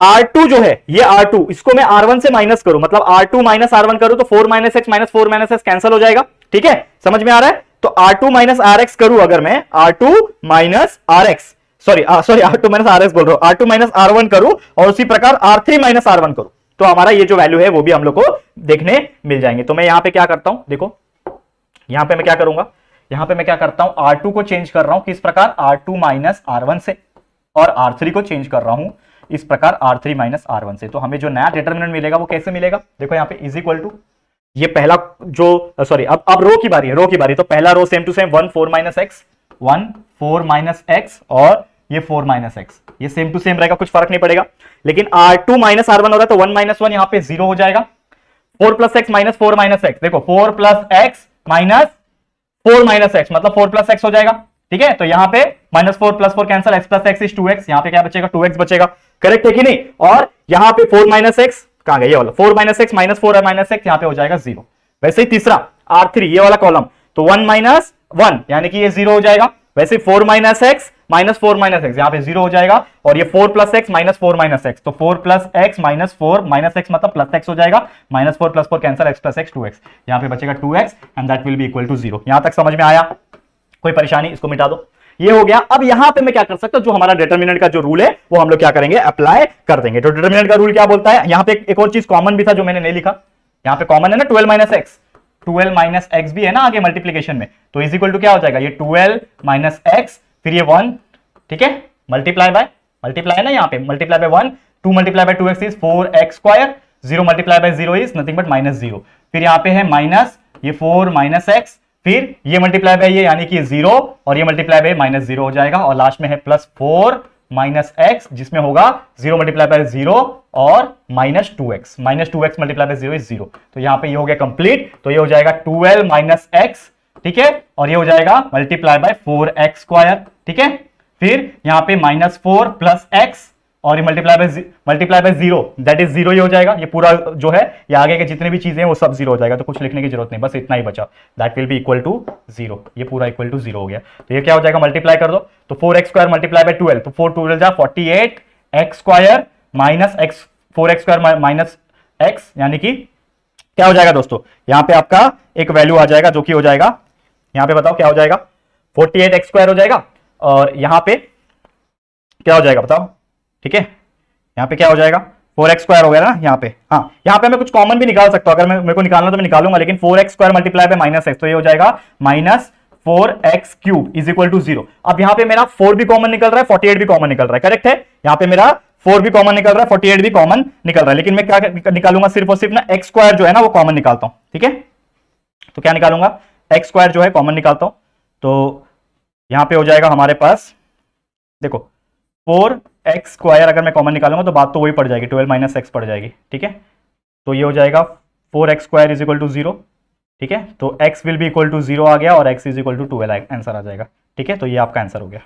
A: R2 जो है, ये R2, इसको मैं R1 से माइनस करूं, मतलब R2 माइनस R1 करूं, तो 4 minus x minus 4 minus x cancel हो जाएगा, ठीक है, समझ में आ रहा है। तो R2 माइनस RX करूं, अगर मैं R2 minus RX, sorry R2 minus RX बोल रहा हूं, R2 माइनस R1 करूं, और उसी प्रकार R3 माइनस R1 करूं, तो हमारा ये जो वैल्यू है वो भी हम लोग को देखने मिल जाएंगे। तो मैं यहां पे क्या करता हूं, देखो यहां पे मैं क्या करूंगा, यहां पे मैं क्या करता हूं, R2 को चेंज कर रहा हूं किस प्रकार, R2 माइनस R1 से, और R3 को चेंज कर रहा हूं इस प्रकार R3 माइनस R1 से। तो हमें जो नया डिटरमिनेंट मिलेगा वो कैसे मिलेगा, देखो यहां पे इज इक्वल टू, ये पहला जो सॉरी अब रो की बारी है, रो की बारी, तो पहला row same to same 1 4 minus x, 1 4 minus x, और ये 4 माइनस एक्स, ये सेम टू सेम रहेगा, कुछ फर्क नहीं पड़ेगा। लेकिन R2 माइनस R1 हो रहा है तो 1 माइनस 1 यहां पे 0 हो जाएगा, 4 plus x minus 4 minus x, देखो 4 plus x minus 4 minus x मतलब 4 प्लस एक्स हो जाएगा, ठीक है। तो यहां पे minus 4 plus 4 cancel, x plus x is 2x, यहां पे क्या बचेगा, 2x बचेगा, करेक्ट है कि नहीं। और यहां पे 4 माइनस एक्स कहां गया, ये वाला 4 minus x minus 4 minus x, यहां पे हो जाएगा 0। वैसे ही तीसरा R3 ये वाला कॉलम, तो 1 माइनस 1 यानी कि ये 0 हो जाएगा, वैसे 4 minus x minus 4 minus x यहां पे 0 हो जाएगा, और ये 4 plus x minus 4 minus x, तो 4 plus x minus 4 minus x मतलब प्लस एक्स हो जाएगा, minus 4 plus 4 cancel, x plus x 2x, यहां पे बचेगा 2x and that will be equal to 0। यहां तक समझ में आया, कोई परेशानी, इसको मिटा दो, ये हो गया। अब यहां पे मैं क्या कर सकता हूं, जो हमारा डिटरमिनेंट का जो रूल है वो हम लोग क्या करेंगे, अप्लाई कर देंगे। तो डिटरमिनेंट का रूल क्या बोलता है, यहां पे एक और चीज कॉमन भी था जो मैंने नहीं लिखा, यहां पे कॉमन है ना 12 माइनस एक्स, 12 माइनस एक्स भी है ना आगे मल्टीप्लीकेशन में, तो इज इक्वल टू क्या हो जाएगा, ये 12 माइनस एक्स, फिर ये 1, ठीक है, मल्टीप्लाई है ना, यहाँ पे multiply by 1, 2 multiply by 2x is 4x square, 0 multiply by 0 is nothing but minus 0, फिर यहाँ पे है माइनस ये 4 माइनस एक्स, फिर ये मल्टीप्लाई बाय ये यानी कि 0, और ये मल्टीप्लाई बाय माइनस 0 हो जाएगा, और लास्ट में है प्लस 4 माइनस एक्स, जिसमें होगा 0 मल्टीप्लाई बाय 0 और minus 2x, minus 2x multiply by 0 is 0। तो यहाँ पे ये हो गया कंप्लीट, तो ये हो जाएगा 12 माइनस एक्स, ठीक है, और ये हो जाएगा मल्टीप्लाई बाय 4x स्क्वायर, ठीक है, फिर यहाँ पे माइनस 4 प्लस एक्स, और ये मल्टीप्लाई बाय 0 दैट इज 0 ही हो जाएगा, ये पूरा जो है ये आगे के जितने भी चीजें हैं वो सब 0 हो जाएगा, तो कुछ लिखने की जरूरत नहीं, बस इतना ही बचा, that will be equal to 0, ये पूरा इक्वल टू 0 हो गया। तो ये क्या हो जाएगा, मल्टीप्लाई कर दो, तो 4x स्क्वायर मल्टीप्लाई बाय 12, तो 4 12 जा 48 x square minus x, 4x square minus x, यानी कि क्या हो जाएगा दोस्तों, यहां पे आपका एक वैल्यू आ जाएगा जो कि हो जाएगा, यहां पे बताओ क्या हो जाएगा, 48 एक्स स्क्वायर हो जाएगा, और यहां पे क्या हो जाएगा बताओ, ठीक है, यहाँ पे क्या हो जाएगा 4x स्क्वायर हो गया ना यहाँ पे, हाँ यहाँ पे मैं कुछ कॉमन भी निकाल सकता हूँ, अगर मेरे को निकालना तो मैं निकालूंगा, लेकिन 4x square multiply by minus x, तो ये हो जाएगा minus 4x cube is equal to 0। अब यहाँ पे मेरा 4 भी कॉमन निकल रहा है, 48 भी कॉमन निकल रहा है, करेक्ट है, यहाँ पे मेरा 4 भी कॉमन निकल रहा है, 48 भी कॉमन निकल रहा है, लेकिन मैं क्या निकालूंगा, सिर्फ और सिर्फ ना एक्स स्क्वायर जो है ना वो कॉमन निकालता हूँ, ठीक है, तो क्या निकालूंगा, एक्स स्क्वायर जो है कॉमन निकालता हूँ, तो यहाँ पे हो जाएगा हमारे पास, देखो 4x स्क्वायर अगर मैं कॉमन निकालूंगा तो बात तो वही पड़ जाएगी, 12 माइनस एक्स पड़ जाएगी, ठीक है, तो ये हो जाएगा 4x square is equal to 0, ठीक है, तो x will be equal to 0 आ गया, और x is equal to 12 answer आ जाएगा, ठीक है, तो ये आपका आंसर हो गया,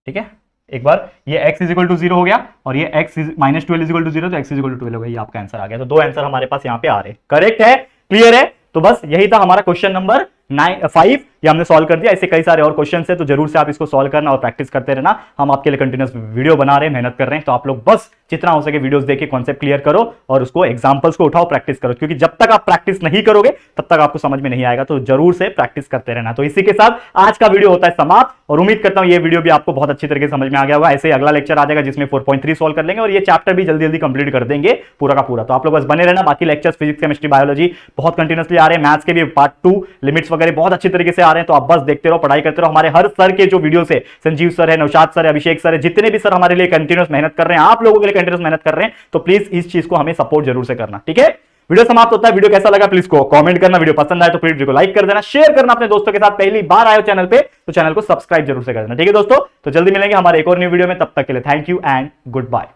A: ठीक है। एक बार ये x इज इक्वल टू 0 हो गया और ये x minus 12 is equal to 0, तो x इज इक्वल टू 12 हो गया। ये आपका आंसर आ गया। तो दो आंसर हमारे पास यहाँ पे आ रहे हैं। करेक्ट है, क्लियर है। तो बस यही था हमारा क्वेश्चन नंबर 5, ये हमने सॉल्व कर दिया। ऐसे कई सारे और क्वेश्चन है, तो जरूर से आप इसको सॉल्व करना और प्रैक्टिस करते रहना। हम आपके लिए कंटिन्यूस वीडियो बना रहे हैं, मेहनत कर रहे हैं, तो आप लोग बस जितना हो सके वीडियोस देख के कॉन्सेप्ट क्लियर करो और उसको एग्जांपल्स को उठाओ, प्रैक्टिस करो, क्योंकि जब तक आप प्रैक्टिस नहीं करोगे तब तक आपको समझ में नहीं आएगा। तो जरूर से प्रैक्टिस करते रहना। तो इसी के साथ आज का वीडियो होता है समाप्त, और उम्मीद करता हूं ये वीडियो भी आपको बहुत अच्छी तरीके से समझ में आ गया होगा। ऐसे अगला लेक्चर आ जाएगा जिसमें 4.3 सॉल्व कर लेंगे और ये चैप्टर भी जल्दी जल्दी कंप्लीट कर देंगे पूरा का पूरा। तो आप लोग बस बने रहना। बाकी लेक्चर्स फिजिक्स, केमिस्ट्री, बायोलॉजी बहुत कंटिन्यूसली आ रहे हैं। मैथ्स के भी पार्ट 2 लिमिट्स वगैरह बहुत अच्छी तरीके से आ रहे हैं। तो आप बस देखते रहो, पढ़ाई करते रहो। हमारे हर सर के जो वीडियो है, संजीव सर है, नौशाद सर है, अभिषेक सर है, जितने भी सर हमारे लिए कंटिन्यूस मेहनत कर रहे हैं, आप लोगों के लिए कंटिन्यूस मेहनत कर रहे हैं, तो प्लीज इस चीज को हमें सपोर्ट जरूर से करना। ठीक है, वीडियो समाप्त होता है। वीडियो कैसा लगा प्लीज को कमेंट करना। वीडियो पसंद आए तो प्लीज वीडियो को लाइक कर देना, शेयर करना अपने दोस्तों के साथ। पहली बार आए हो चैनल पे तो चैनल को सब्सक्राइब जरूर से कर देना। ठीक है दोस्तों, तो जल्दी मिलेंगे हमारे एक और न्यू वीडियो में। तब तक के लिए thank you and good bye.